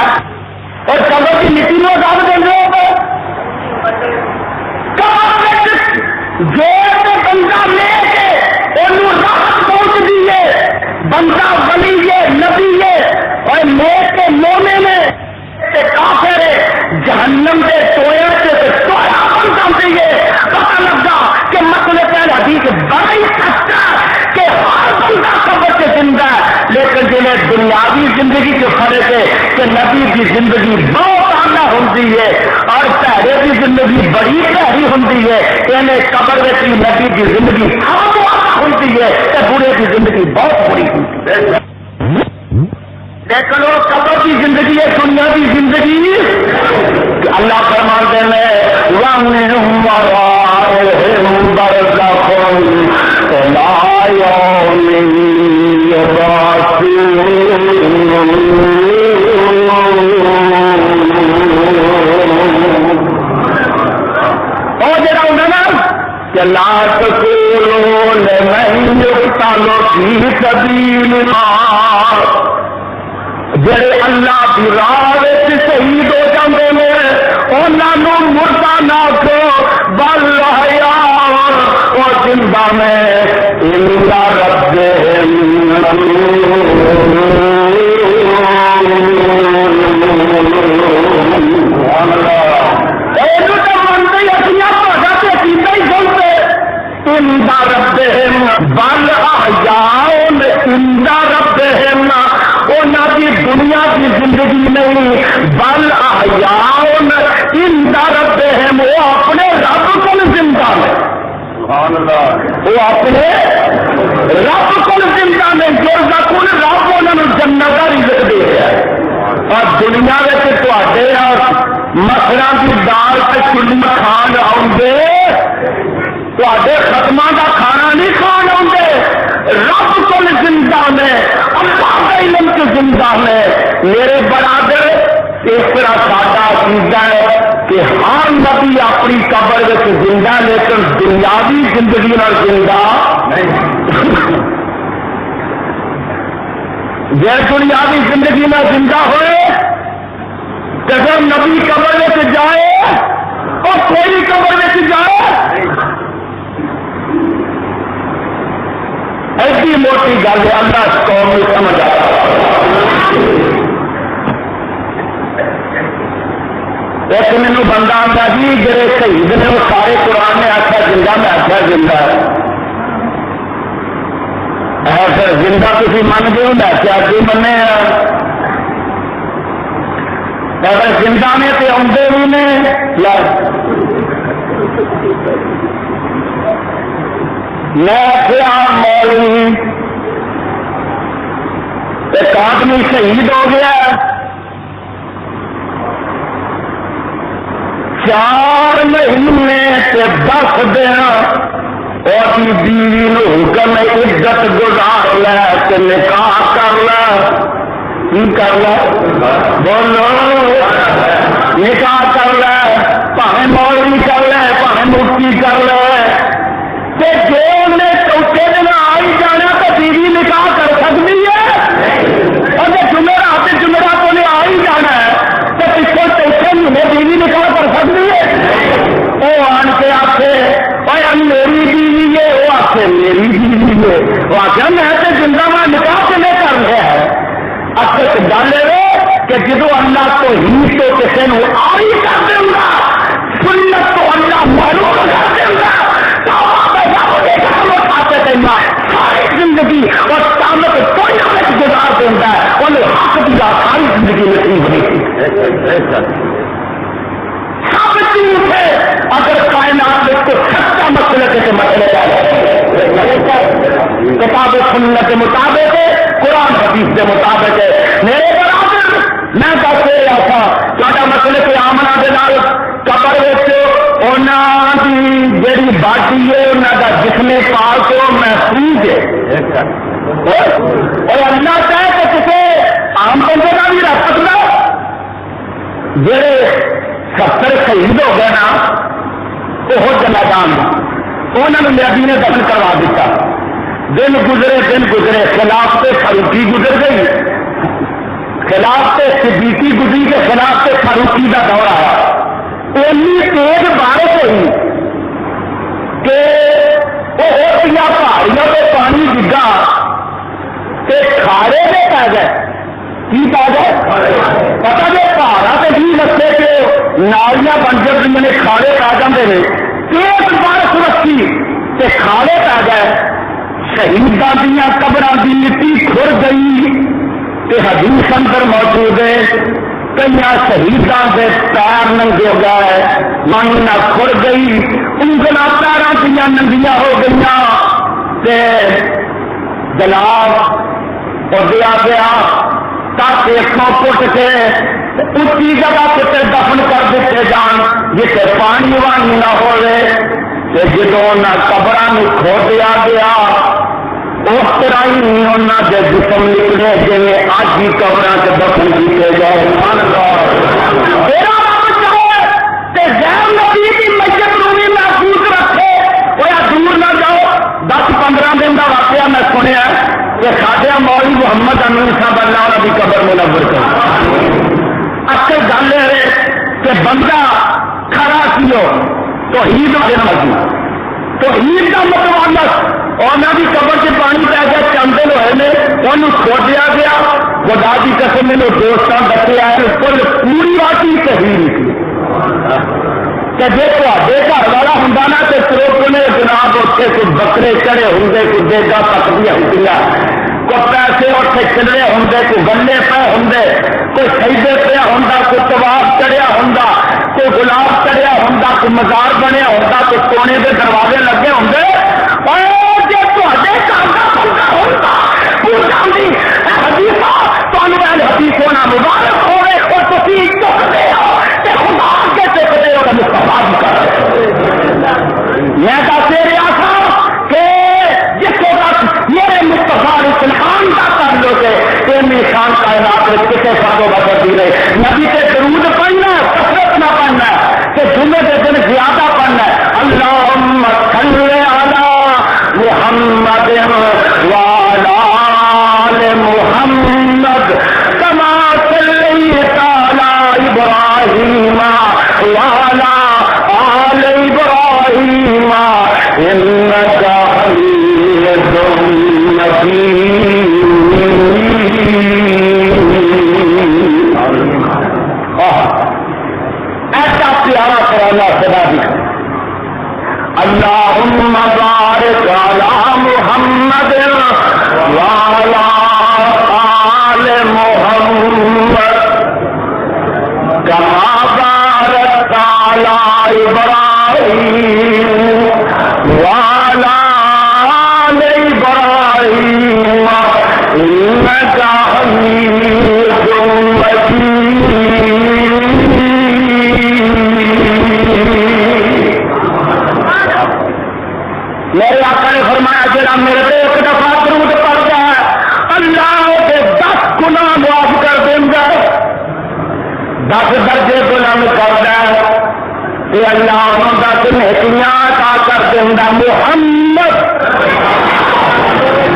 اور قبر کی مٹی میں عذاب دیں گے جو بندہ لے کے انہوں راحت پہنچ دیے بندہ ولی ہے نبی ہے اور نیک کے مومن میں کافر جہنم کے ٹویا سے ٹویا بن جاتے ہیں پتا لگا کہ مسئلے پہلے حدیث بڑا ہی سچا کہ ہر بندہ قبر سے زندہ ہے لیکن جنہیں دنیاوی زندگی کے فرق ہے کہ نبی کی زندگی بہت اعلیٰ ہوتی ہے اور پیڑے کی زندگی بڑی پیاری ہوتی ہے انہیں قبر میں نبی کی زندگی سب اعلیٰ ہوتی ہے کہ بوڑھے کی زندگی بہت بڑی ہوتی ہے لیکن وہ قبر کی زندگی ہے دنیا کی زندگی اللہ فرماتے ہیں اور جڑا ہوتا نا کہ لا تقولوا لمن يقتل في سبيل الله جڑے اللہ کی راہ شہید ہو جاتے ہیں انہوں مردہ نہ کھو بل حیات وہ زندہ میں اللہ رب زندگی نہیں، بل احیاء عند ربہم، وہ اپنے رب کو زندہ ہے، وہ اپنے رب کو زندہ نے جو رکن رب انہوں جنت کا رزق دے رہا ہے۔ اور دنیا میں تے مسرا کی دال سے چلی کھان آؤگے، تے ختمہ کا کھانا نہیں کھان آؤگے، رب کو زندہ نے، اللہ کا علم کے زندہ نے۔ میرے برادر اس طرح سادہ عقیدہ ہے کہ ہر نبی اپنی قبر میں زندہ، لیکن دنیاوی زندگی میں زندہ نہیں۔ جب دنیاوی زندگی میں زندہ ہوئے تو جب نبی قبر میں جائے اور کوئی قبر میں جائے، ایسی موٹی گل ہے، اللہ اس قوم میں سمجھ آتا۔ ایک مینو بندہ آتا جی جڑے شہید نے وہ سارے قرآن نے آخیا زندہ، میں آخیا زندہ ہے، پھر زندہ تھی من گئے ہو، میں کیا منے اگر زندہ نے تو آدھے بھی نے میں کیا مولوی ایک آدمی شہید ہو گیا، 4 مہینے سے 10 دن اور بیوی نو حکم عزت گزار لے کہ نکاح کر لے، کی کر لے بولو، نکاح کر لے، پاویں مولوی کر لے، پاویں مفتی کر لے، کہ جو انہیں چوتھے دن آ ہی جانا تو بیوی نکاح کر سکتی ہے، اور جب جمعرات انہیں آ ہی جانا ہے تو پچھلے چوتھے مہینے بیوی نکاح کر سکتی ہے۔ وہ آن کے آخے اور میری بیوی ہے، وہ آخے میری بیوی ہے، وہ آخر میں تو زندہ میں نکاح کے لے کر رہا ہے۔ اصل گل ہے کہ جدو اللہ تو ہی تو کسی نے آئی کر دیں گا، سنت تو اللہ معلوم کر دیں گا، ساری زندگی اور سامت کوئی گزار دینا ہے، انہیں حق دیا ساری زندگی نصیب نہیں۔ سب چیز ہے اگر کائنات میں کو سچا مسئلہ کے مسئلے کتاب سنت کے مطابق ہے، قرآن حدیث کے مطابق ہے۔ میرے برادر میں دس رہا تھا تا مسئلے کے آمنا کے نال قبر کی جیڑی باڈی ہے انہوں کا جسم پاک کو محفوظ ہے، اور اللہ چاہے کہ کسی عام بندے کا بھی رکھ سکتا، جڑے 70 شہید ہو گئے نا وہ جنادان انہوں نے نبی نے دفن کروا دیتا، دن گزرے خلافت فاروقی گزر گئی، خلافت صدیقی گزری کے خلافت فاروقی کا دور آیا، اتنی تیز بارش ہوئی کہ وہ پہاڑیوں پہ پانی ڈگا کہ کھاڑے میں پی گئے، کی پا گئے پتا جو پہاڑا سے ہی رستے کے نالیاں بن جاتی نے، کھاڑے پی جاتے ہیں، تیز بارش رکھی کہ کھاڑے پی گئے، شہیداں دیا قبراں دی مٹی کھر گئی، کہ حدیث اندر موجود ہے کئی شہیداں کے پیر ننگے ہو گئے، من نہ کھر گئی، انگلاں پیراں دیا ننگیاں ہو گئی، جناب اور دیا گیا تاکہ اتوں پٹ کے اچھی جگہ پہ دفن کر دیتے جان جسے پانی وانی نہ ہوئے، جدو قبراں کھودیا گیا اس طرح ہی انہوں کے جسم نکلے جی اج ہی قبراں سے دفن کیتے گئے۔ میرا رب چاہے کہ غیر نبی کی میت نو بھی محفوظ رکھے، وہ دور نہ جاؤ۔ 10-15 دن کا واقعہ میں سنیا کہ ساڈے مولوی محمد امین صاحب اللہ انہوں کی قبر منور کر، اصل گل ہے کہ بندہ کھڑا کیو تو عید تو عید کا مطلب انہوں کی قبر سے پانی پی گیا، چند دن ہوئے نے انہوں کھودیا گیا، خدا کی قسم میرے دوستوں بچے آئے کل پوری واقعی کہی نکلی کہ جی تے گھر والا ہوں نا تو چروکنے جناب اتنے کوئی بکرے چڑھے ہوں کوئی دیگا پکدیا ہوں کوئی پیسے اتنے چلے ہوں کوئی گلے پے ہوں کوئی سجدے پہ ہوندا، کوئی طواف چڑھیا ہوندا، کوئی گلاب چڑھیا ہوندا، کوئی مزار بنیا ہوندا، کوئی سونے کے دروازے لگے ہوندے، اور جے تہاڈے گھر دا بندہ ہوندا پوچھاں دی حدیثاں تانوں حدیث ہونا مبارک ہوئے اور تسی چکدے ہو تے خدا کے چکدے ہو تے مصطفیٰ بھی کر میں دسے رہا تھا کہ جتوں تک میرے مصطفیٰ اسلام کا تعلق ہے تیمی شان کائنات میں کسی فادو بدر دی رہے نبی تے درود پڑھنا کثرت نہ پڑھنا کہ جمعے کے دن زیادہ پڑھنا اللہم صلی علی محمد وعلی آل محمد کما صلیت علی ابراہیم وعلی آل ابراہیم انک حمید ایسا پیارا کرانا خدا بھی اللہم بارک علی محمد وعلی آل محمد کما بارکت علی ابراہیم وعلی آل ابراہیم انک حمید میرے آقا نے فرمایا جڑا میرے پہ ایک دفعہ درود پڑھتا ہے اللہ کے 10 گناہ معاف کر دیندا 10 درجے بلند کردا ہے کہ اللہ انہاں دا نیکیاں عطا کر دیندا محمد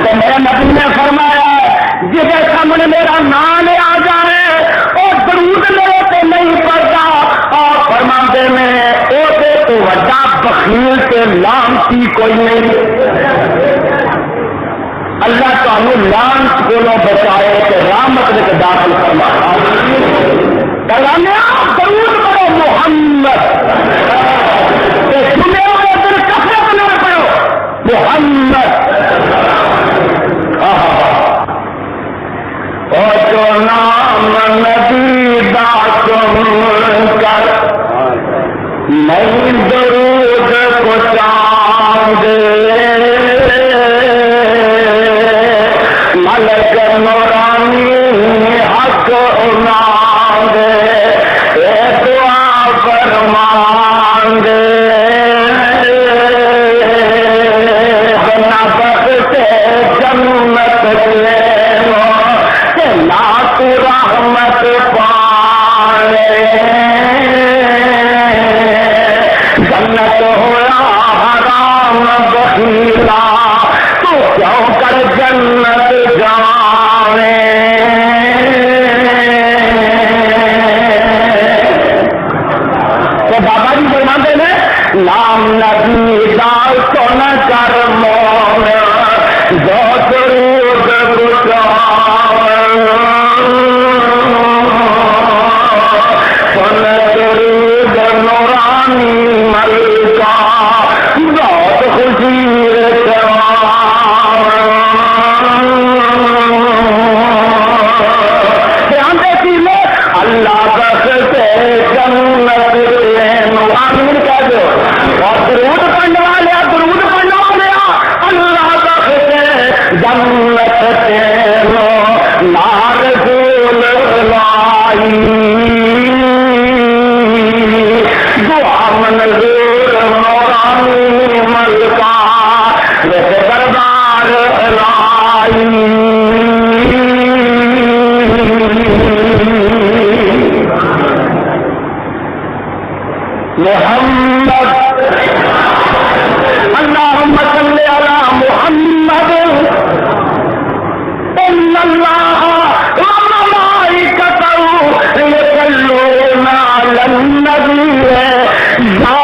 تے میرے نبی نے فرمایا جس سامنے میرا نام لیا جائے اور درود میرے پہ نہیں پڑھتا اور فرماندے میں تو وڈا بخیل کے لعنتی کوئی نہیں اللہ تمہیں لعنت کو بچائے کہ رحمت میں داخل فرمائے درود پڑھو محمد سنے ہوئے دن کثرت میں پڑھو محمد اور جو نام نبی دا سن کر نہیں درود کو چاند ملک نورانی حق اماد اے دعا فرماند بنا بختے جنت لے کہ لا تو رحمت پائے جنت ہوا حرام بخیلا تو کیوں کر جنت جانے تو بابا جی فرماتے ہیں نام نبی دال تو نہ کر مومن جو درود سن درود نورانی ملکا بہت خوشی دھیان دیکھی لے اللہ بختے جنت آمین کہہ دو اور درود پڑھنے والے اللہ بختے جنت نار رسول لائی منظور نورانی ملکا جیسے دربار لائی محمد اللہم صلی علی محمد ان اللہ وملائکتہ یصلون علی النبی یا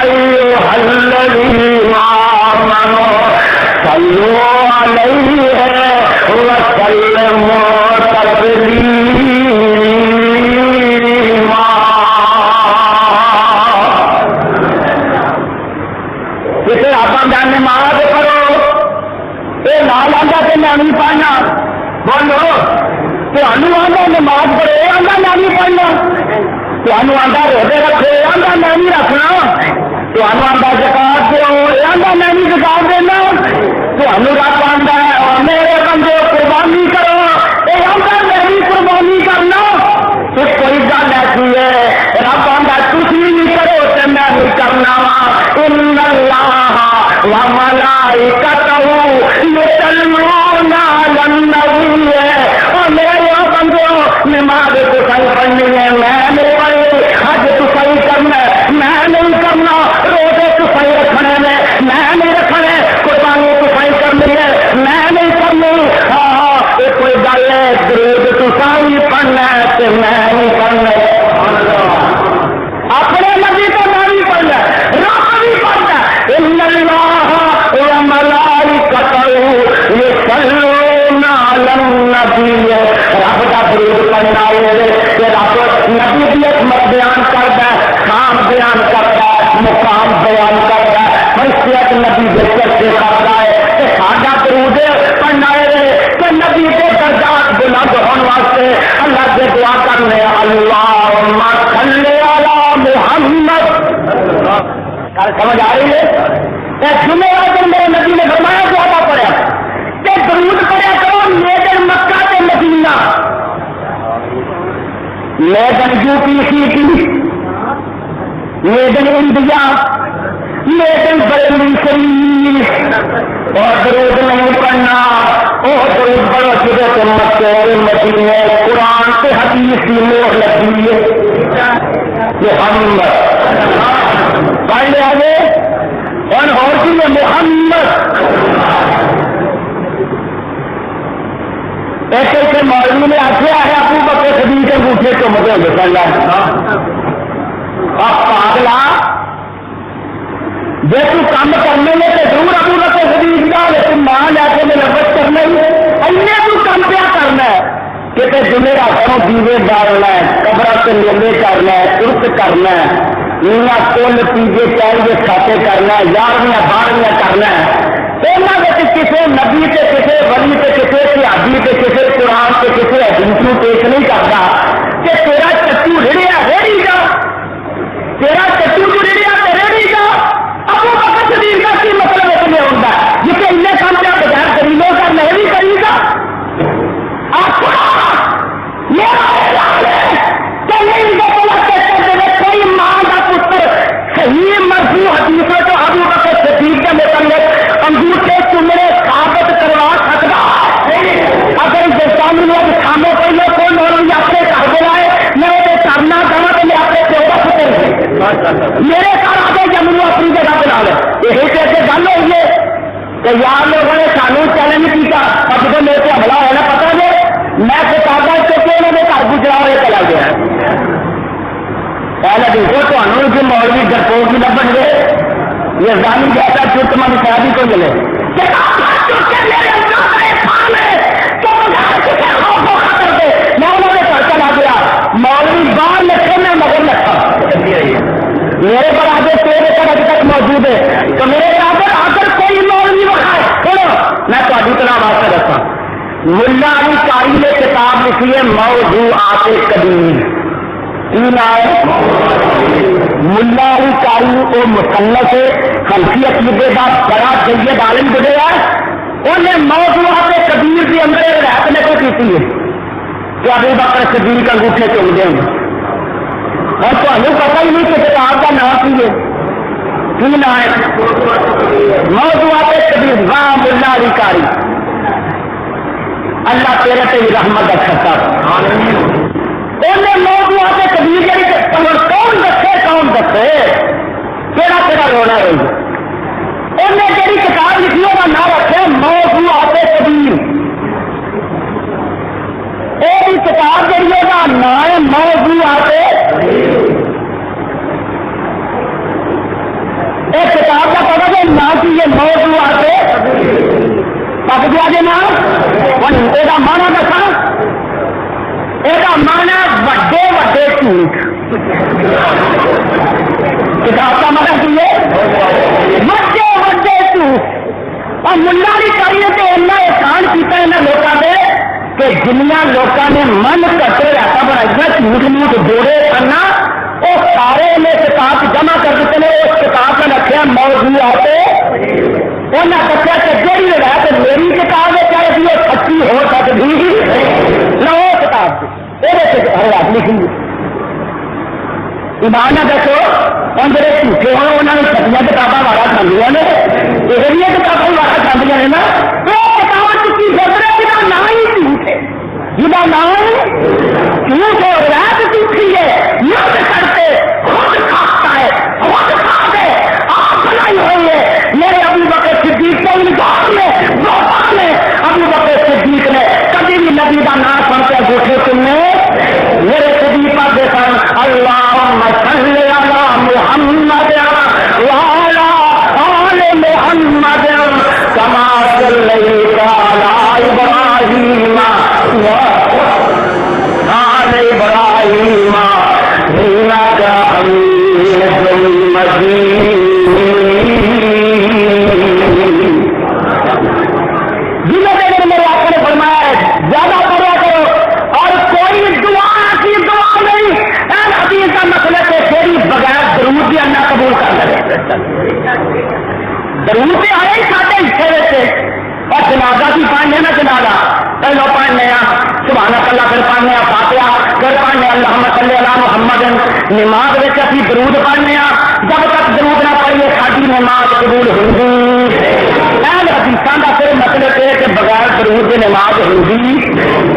ایھا الذین آمنوا صلوا علیہ وسلموا تسلیما جسے آپ جاننے مارا کرو یہ نہ لانا تو میں نہیں پانا بولو آتا نماز پڑھو آتا میں نہیں پڑھنا، آتا روزے رکھو آتا میں نہیں رکھنا، آتا زکات دو آتا میں نہیں زکات دینا، رب آتا ہے اور میرے بندے قربانی کرو یہ آتا میں نہیں قربانی کرنا، تو کوئی گل ایسی ہے رب آتا تھی نہیں کرو تو میں نہیں کرنا وا ان اللہ وملائکتہ یصلون علی النبی اور میرے بندو نماز تو صحیح پڑھنی ہے میں نہیں پڑھی، حج تو صحیح کرنا ہے میں نہیں کرنا، روزے تو صحیح رکھنے میں نہیں رکھنے، قربانی تو صحیح کرنی ہے میں نہیں کرنی، ہاں یہ کوئی گل ہے درود تو صحیح پڑھنا ہے تو میں نہیں پڑھنا، اپنے نبی تو میں نہیں پڑھنا رب بھی پڑھنا، ان اللہ وملائکتہ یصلون علی النبی، رب کا درود پڑھنا ہے کہ رب نبی کی حکمت بیان کرتا ہے، کام بیان کرتا ہے، مقام بیان کرتا ہے، حیثیت نبی کے چرچے کرتا ہے کہ ساڈا درود پڑھنا ہے کہ نبی کے درجات بلند ہونے واسطے اللہ سے دعا کرنے اللہم صلی علی محمد، سمجھ آ رہی ہے؟ جمعے والے دن میرے نبی نے فرمایا دعا پڑھا کہ درود پڑھا کرو میدن مکہ کے مدینہ، میدن یو پی سی کی، میدن انڈیا، میدن بریلی شریف، اور درود نہیں پڑھنا اور درود پڑھو جدے تو مکے مدینے قرآن سے حدیث کی مہر لگی ہے محمد پڑھ لیا گے اور کی محمد ایسے مولوی نے آخیا ہے ابو بکر صدیق کے انگوٹھے چومتے ہوئے پہلا پاگلا جی تو کام کرنے میں تو ضرور ابو بکر صدیق کا لیکن ماں لے کے ملبت کرنا ہی ایسے تو کام کیا کرنا ہے کہ جمعراتوں دیوے ڈالنا ہے، قبر سے میلے کرنا ہے، ترک کرنا ہے، میاں کل پیجے چاہیے کھاتے کرنا ہے، 11ویں 12ویں کرنا ہے، کسی نبی سے کسی ولی سے کسی صحابی سے کسی قرآن سے کسی حدیث کو پیش نہیں کرتا کہ تیرا چٹو رڑیا ریڑی جا، تیرا چٹو جو رڑیا تو ریڑی جا، ابو بکر صدیق کا کی مطلب اس میں ہوتا ہے جسے انہیں کام کیا بغیر دلیلوں کا نہیں کرے گا کوئی ماں کا پتر صحیح مرفوع حدیثوں تو ابو بکر صدیق کے متعلق انگوٹھے چومنے ثابت کروا سکتا، اگر جسانی لوگ کھانے کے لیے کوئی مولوی آپ سے کر بلائے میں اسے کرنا چاہوں تو میں آپ سے 14 پتر میرے گھر آگے جملو اپنی جگہ بنا لے، یہی کیسے گل ہوئی ہے کہ یار لوگوں نے سانو چیلنج کیا اب تو میرے سے حملہ ہونا پتا نہیں میں کتابیں چکے انہوں نے گھر گزرا ہوئے چلا گیا پہلے دیکھو تمہوں جو مولوی ڈرپوک بھی نہ بن گئے یہ ظالم جیسا چٹ من شادی کو ملے میں انہوں نے گھر چلا گیا مولوی باہر لکھے میں مگر لکھا میرے پر آگے 13 ایکڑ ابھی تک موجود ہے تو میرے اگر کوئی مولوی بخائے سنو میں تھوڑی طرح واسطے رکھا ملا علی قاری نے کتاب لکھی ہے موضوعات قدیم، کی نام ہے ملا علی قاری وہ مصنف حنفی عقیدے کا بڑا جید عالم گزرا ہے، انہیں موضوعات قدیم کے اندر رعایت نے کو کی ہے کہ ابو بکر صدیق کا انگوٹھے چوم دیں گے اور تمہیں پتا ہی نہیں کہ کتاب کا نام کی ہے، کی نام ہے موضوعات قدیم واہ ملا علی قاری، اللہ تیرے تے رحمت رکھتا موضوعات قدیم کون دسے کہڑا کہڑا رونا رہی انہیں جی کتاب لکھی کا نام رکھے موضوعات قدیم، یہ کتاب جی کا نام ہے موضوعات، یہ کتاب کا پتا کہ نام کی یہ موضوعات پک گیا جی نام یہ مانا دسا یہ مانا وڈے وڈے جھوٹ، کتاب کا مانا کی ہے وڈے وڈے جھوٹ، اور ملا بھی کریے تو ایسا احسان کیا یہاں لوگوں نے کہ جنیا لوگوں نے من کٹے رہتا بنائی جھوٹ موٹ جوڑے کرنا وہ سارے نے کتاب جمع کر دیتے ہیں. اس کتاب میں رکھا موضوعات انہیں دسیا کہ جہی روایت میری کتاب ہے چاہے بھی وہ سچی ہو سکتی نہ وہ کتاب روایت لکھی ایمان نہ دسو ہوں جڑے جھوٹے ہو انہوں نے سچیاں کتاباں وارا کھاندیاں نے یہ کتاباں وارا کھاندیاں نے نا وہ کتاب چکی گزرے جہاں نام ہی جھوٹ ہے جہاں نام جھوٹ ہو روایت جھوٹھی ہے یاد کرتے خود کھاتا ہے خود کھاتے آپ بنائی ہوئی ہے. میرے ابو بکر صدیق کے انکار میں ابو بکر صدیق نے کبھی بھی نبی کا نام سن کے جھوٹے سننے میرے صدیق پر دیکھا اللہم صلی علی محمد وعلی آل محمد کما صلیت علی ابراہیم آل ابراہیم انک حمید مجید. میرے آقا نے فرمایا زیادہ پڑھا کرو اور کوئی دعا کی دعا نہیں اہل حدیث کا مسئلہ ہے تیری بغیر درود بھی اللہ قبول کر لے. درود سے آئے ہی ساڈے حصے اور جنازہ بھی پڑھنے نا جنازہ پہلو پڑھنے سبحان اللہ پھر پڑھنے فاتحہ پھر پڑھنے اللہم صلی علی محمد. نماز میں ابھی درود پڑھنے جب تک درود نہ پڑھیے ساری نماز قبول ہوگی. اہل حدیثاں کا پھر مطلب ہے کہ بغیر درود کی نماز ہوگی.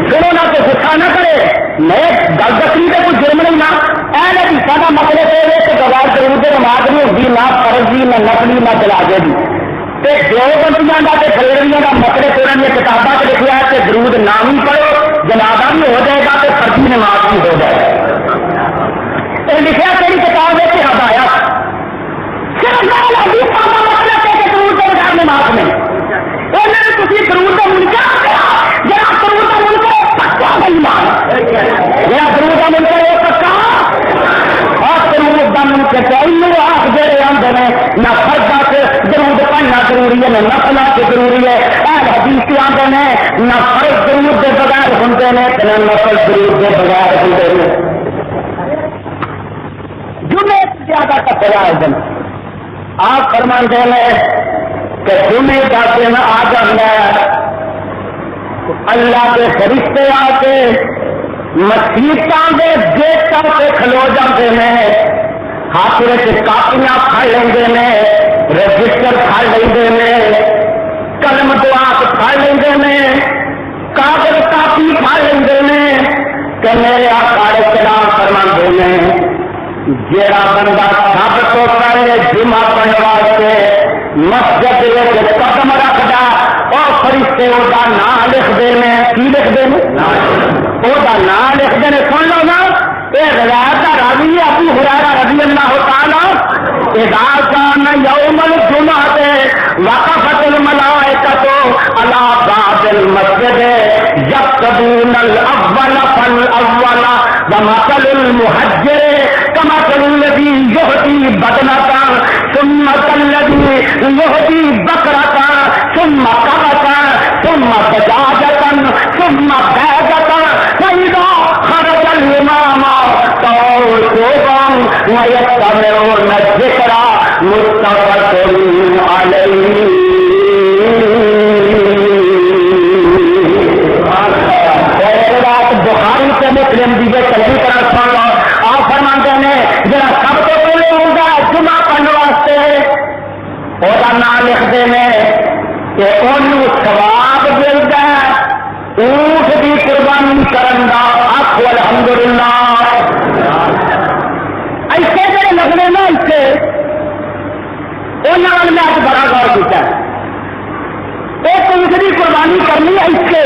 پھر انہوں نے غصہ نہ کرے میں گل دسنی تو کوئی جرم نہیں نا. اہل حدیثاں کا مطلب یہ ہے کہ بغیر درود کی نماز نہیں ہوگی نہ فرضی نہ نفلی نہ جنازے کی. جو بندیاں کا خریدیاں کا مطلب انہوں نے کتابوں سے لکھا ہے کہ درود نہ بھی پڑھو جنازہ بھی ہو جائے گا تو فرضی نماز بھی ہو جائے گا. لکھا تیری کتاب میں ہدایا صرف مطلب ہے کہ درود کے بغیر نماز میں انہوں نے کسی درود کا منکر جہاں درود کا منکر پکا بےمان جہاں درود کا منکر ہے پکا اور درود کا منکر چاہیے آپ جڑے آتے ہیں نہ فرضا سے درود پڑھنا ضروری ہے نہ نفلا سے ضروری ہے. اہل حدیث کے آتے ہیں نہ فرض درود کے بغیر ہوتے ہیں نہ نفل درود کے بغیر ہوتے ہیں. جمعے زیادہ کپڑا ہے دن آپ فرماتے ہیں کہ جمعے کا دن آ جاتا ہے اللہ کے فرشتے آ کے مسیحتوں کے گیٹوں سے کھلو جاتے ہیں ہاتھ میں کاپیاں پھڑ لیں رجسٹر پھڑ لیں قلم دعا پھڑ لیں کاغذ کاپی پھڑ لیں کہ میرے آقا کلام فرماتے ہیں جیڑا بندہ سب تو پہلے جمعہ پڑھنے واسطے مسجد قدم رکھتا اور فرشتے وہ نام لکھتے ہیں کی لکھتے ہیں وہ نام لکھتے ہیں. سن لو نا یہ روایت کا راوی ابو ہریرہ رضی اللہ تعالی اذا كان يوم الجمعة وقفت الملائكة على باب المسجد يكتبون الأول فالأول ومثل المهجر كمثل الذي يهدي بدنة ثم كالذي يهدي بقرة ثم قرة ثم دجاجة ثم بيضة فإذا خرج الإمام توقفا ويستمعون الذكر متفق عليه. بخاری سے مسلم دی چلتی طرح سن لو آپ فرماتے ہیں جہاں سب تو پہلے ہوگا جمعہ پڑھنے واسطے وہ نام لکھتے ہیں کہ انہوں ثواب ملتا ہے اونٹ کی قربانی کرن دا آخ الحمدللہ. ایسے جڑے لگنے نا ایسے انہوں نے اج بڑا غور کیا ایک اونٹ کی قربانی کرنی ایسے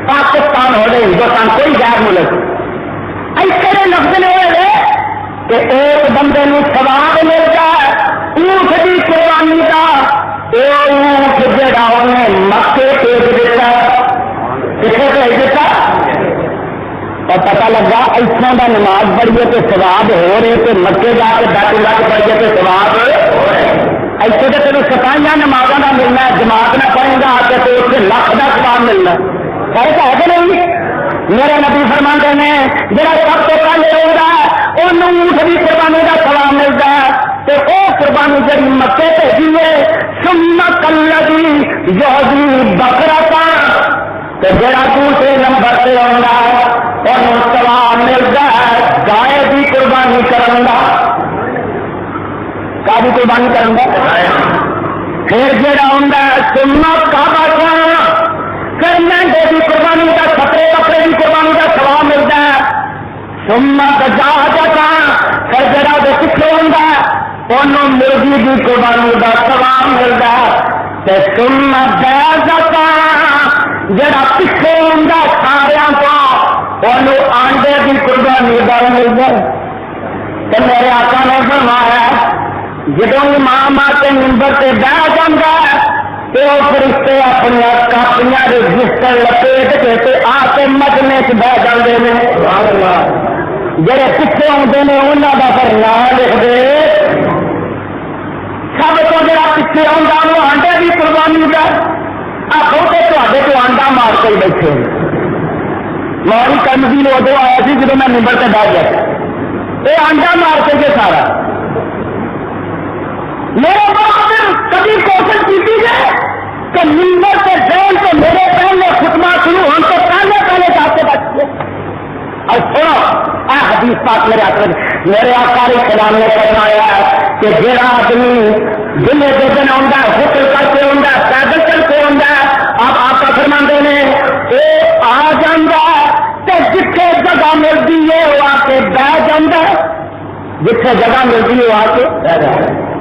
پاکستان ہو رہے ہندوستان کوئی غیر ملک ایسے لفظ نے کہ ایک بندے کو ثواب ملتا ہے اونٹ کی قربانی کا. یہ اونٹ جڑا انہیں مکے بھیج دیتا کتنے بھیج دیتا اور پتا لگا ایسا کا نماز پڑھیے تو ثواب ہو رہے تو مکے جا کے دس لاکھ پڑھیے تو ثواب ایسے تو تیرے ستائیاں نمازوں کا ملنا ہے جماعت نہ پڑھے گا آ کے تو اس سے لاکھ کا ثواب ملنا فرق ہے کہ نہیں؟ میرے نبی فرماتے ہیں جڑا سب تو پہلے ہوگا انہوں اونٹ کی قربانی کا ثواب ملتا ہے تو وہ قربانی جڑی مکے بھیجی ہے سنت الذی یہدی بکرا تو جڑا دوسرے نمبر پہ آؤں انہوں ثواب ملتا ہے گائے کی قربانی کرنا کا بھی قربانی کرنا پھر جڑا ہوں سنت کا بچا پھر مہنگے کی قربانی کا کپڑے کپڑے کی قربانی کا ثواب ملتا ہے سنت جا جاتا پھر جڑا وہ پیچھے ہوں انہوں مرغی کی قربانی کا ثواب ملتا ہے سنت جا جاتا جڑا پیچھے ہوں سارا کو انہوں آنڈے کی قربانی کا ملتا ہے تو میرے آقا نے فرمایا جدوں امام آ کے منبر سے بہ جاتا ہے تو فرشتے اپنی کاپیاں رجسٹر لپیٹ کے آ کے مجمے چ بہ جاتے ہیں جڑے پیچھے آتے ہیں انہوں کا پھر نام لکھ دے سب کو جڑا پیچھے آتا وہ آنڈے کی قربانی کا آخو تو تے تو آنڈا مار کے بیٹھے ماری کمزی ادو آیا سی جب میں نمبر سے بہ گیا یہ آنڈا مار کے سارا میرے باپ کبھی کوشش کی ہے کہ ممبر سے ڈرین سے میرے پہلے خطبہ شروع ہم تو پہلے جاتے بچے اور سنو اے حدیث پاک میرے آقا سلام نے فرمایا کہ جڑا آدمی جمعے کے دن آتا ہے ہوٹل کر کے آتا ہے پیدل چل کے آتا ہے آپ آقا فرماتے ہیں وہ آ جاتا تو جتنے جگہ ملتی ہے وہ آ کے بہ جاتا جتنے جگہ ملتی ہے وہ آ کے بہ جاتا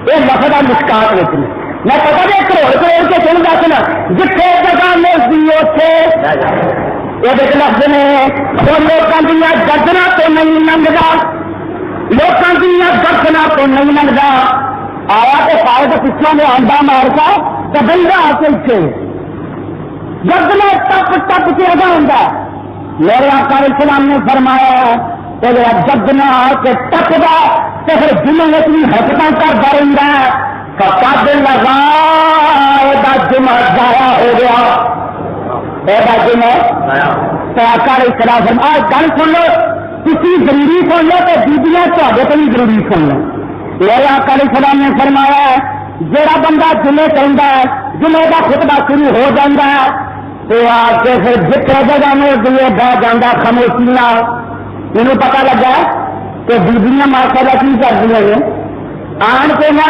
یہ لفظ مسکات ہوتی ہے میں پتا نہیں کروڑ کے چل جاتے نا جتنے جگہ ملتی اتنے یہ لفظ نے وہ لوگوں دیا گردنا تو نہیں لنگتا لوگوں دیا گردنا تو نہیں لنگتا آیا تو سارے کے پچھوں میں آنڈا مار کا تو بندہ پیچھے گردنا ٹپ ٹپ کے ادا ہوں میرے آقا علیہ السلام نے فرمایا تو جگنا کے ٹپدا تو پھر جمعے اتنی حرکت کرتا رہتا ہے کد لگا جمعہ ضائع ہو گیا جمعہ تو آقا علیہ السلام فرمایا گل سن لو تھی ضروری سن لو تو بیبیاں تے تو بھی ضروری سن لو میرے آقا علیہ السلام نے فرمایا جہاں بندہ جمعے چاہتا ہے جمعے کا خطبہ شروع ہو جاتا ہے تو آ کے پھر جتنے جگہ میں بہ جانا خاموشی مجھے پتا لگا کہ بیبیاں ماشاءاللہ کی کرتی ہیں آن کے نا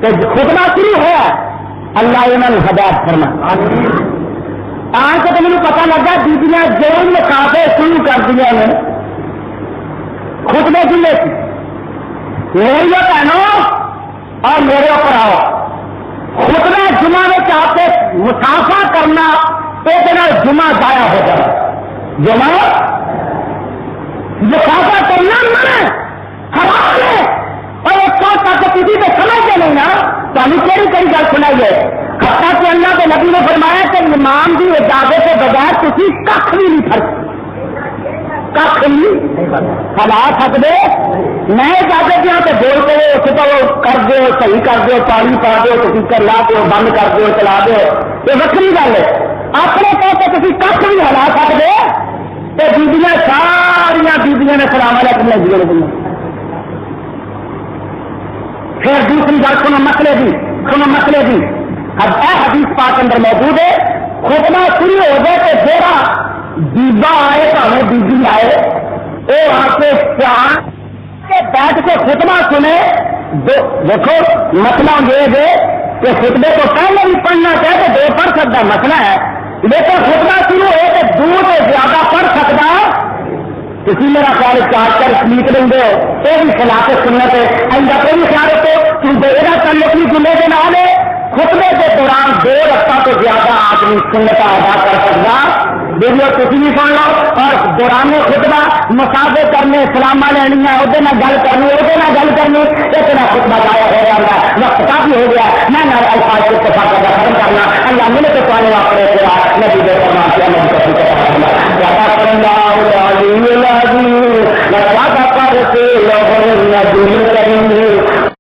خطبہ شروع ہوا اللہ انہوں نے ہدایت فرما آن کے تو مجھے پتا لگا بیبیاں جو مقابلے شروع کر دیا نے خطبے جمعے کی میری بہنوں اور میرے اوپر آؤ خطبہ جمعہ میں چاہتے مسافہ کرنا یہ جمعہ ضائع ہو جائے جمعہ مسافہ کرنا میں حرام ہے اور ایک سال تک کسی کو سمجھتے نہیں نا تو ہمیں کہڑی کئی گل سنائیے حتیٰ کہ اللہ کے نبی نے فرمایا کہ امام کی اجازت کے بغیر کسی کھ بھی نہیں فرق کھ نہیں ہلا سکتے میں اجازت دیا تو بول کے اس کو کر دو صحیح کر دو پانی پا دو اسپیکر لا دو بند کر دو چلا دو یہ وکری گل ہے اپنے طور پہ کسی کھ بھی ہلا سکتے تو بیبیاں ساریا بیبیاں نے سلام علیکم لگی ہوئی پھر دوسری گل سنو مسئلے کی اب اے حدیث پاک اندر موجود ہے خطبہ شروع ہو جائے تو جیڑا بیبا آئے ہمیں بیبی آئے وہ آ کے بیٹھ کے خطبہ سنے دیکھو مسئلہ یہ ہے کہ خطبے کو پہلے بھی پڑھنا چاہے تو دو پڑھ سکتا مسئلہ ہے لیکن خطبہ شروع ہو تو دو سے زیادہ پڑھ سکتا کسی میرا خیال چار کر سلیپ لیں گے یہ بھی خلاف سنت ہے آئندہ کوئی بھی خیال رکھو کیونکہ یہ تعلق بھی جمعے کے نام ہے خطبے کے دوران 2 رکعتوں تو زیادہ آدمی سنت ادا کر سکتا ویڈیو کسی بھی سن لو اور دوران خطبہ مسافر کرنے سلام لینی ہے وہ گل کرنی وہ گل کرنی اتنا خطبہ ضائع ہو جاتا ہے وقت کافی ہو گیا میں الفاظ اتفاق ختم کرنا اللہ ملے تو پانے واپس نبی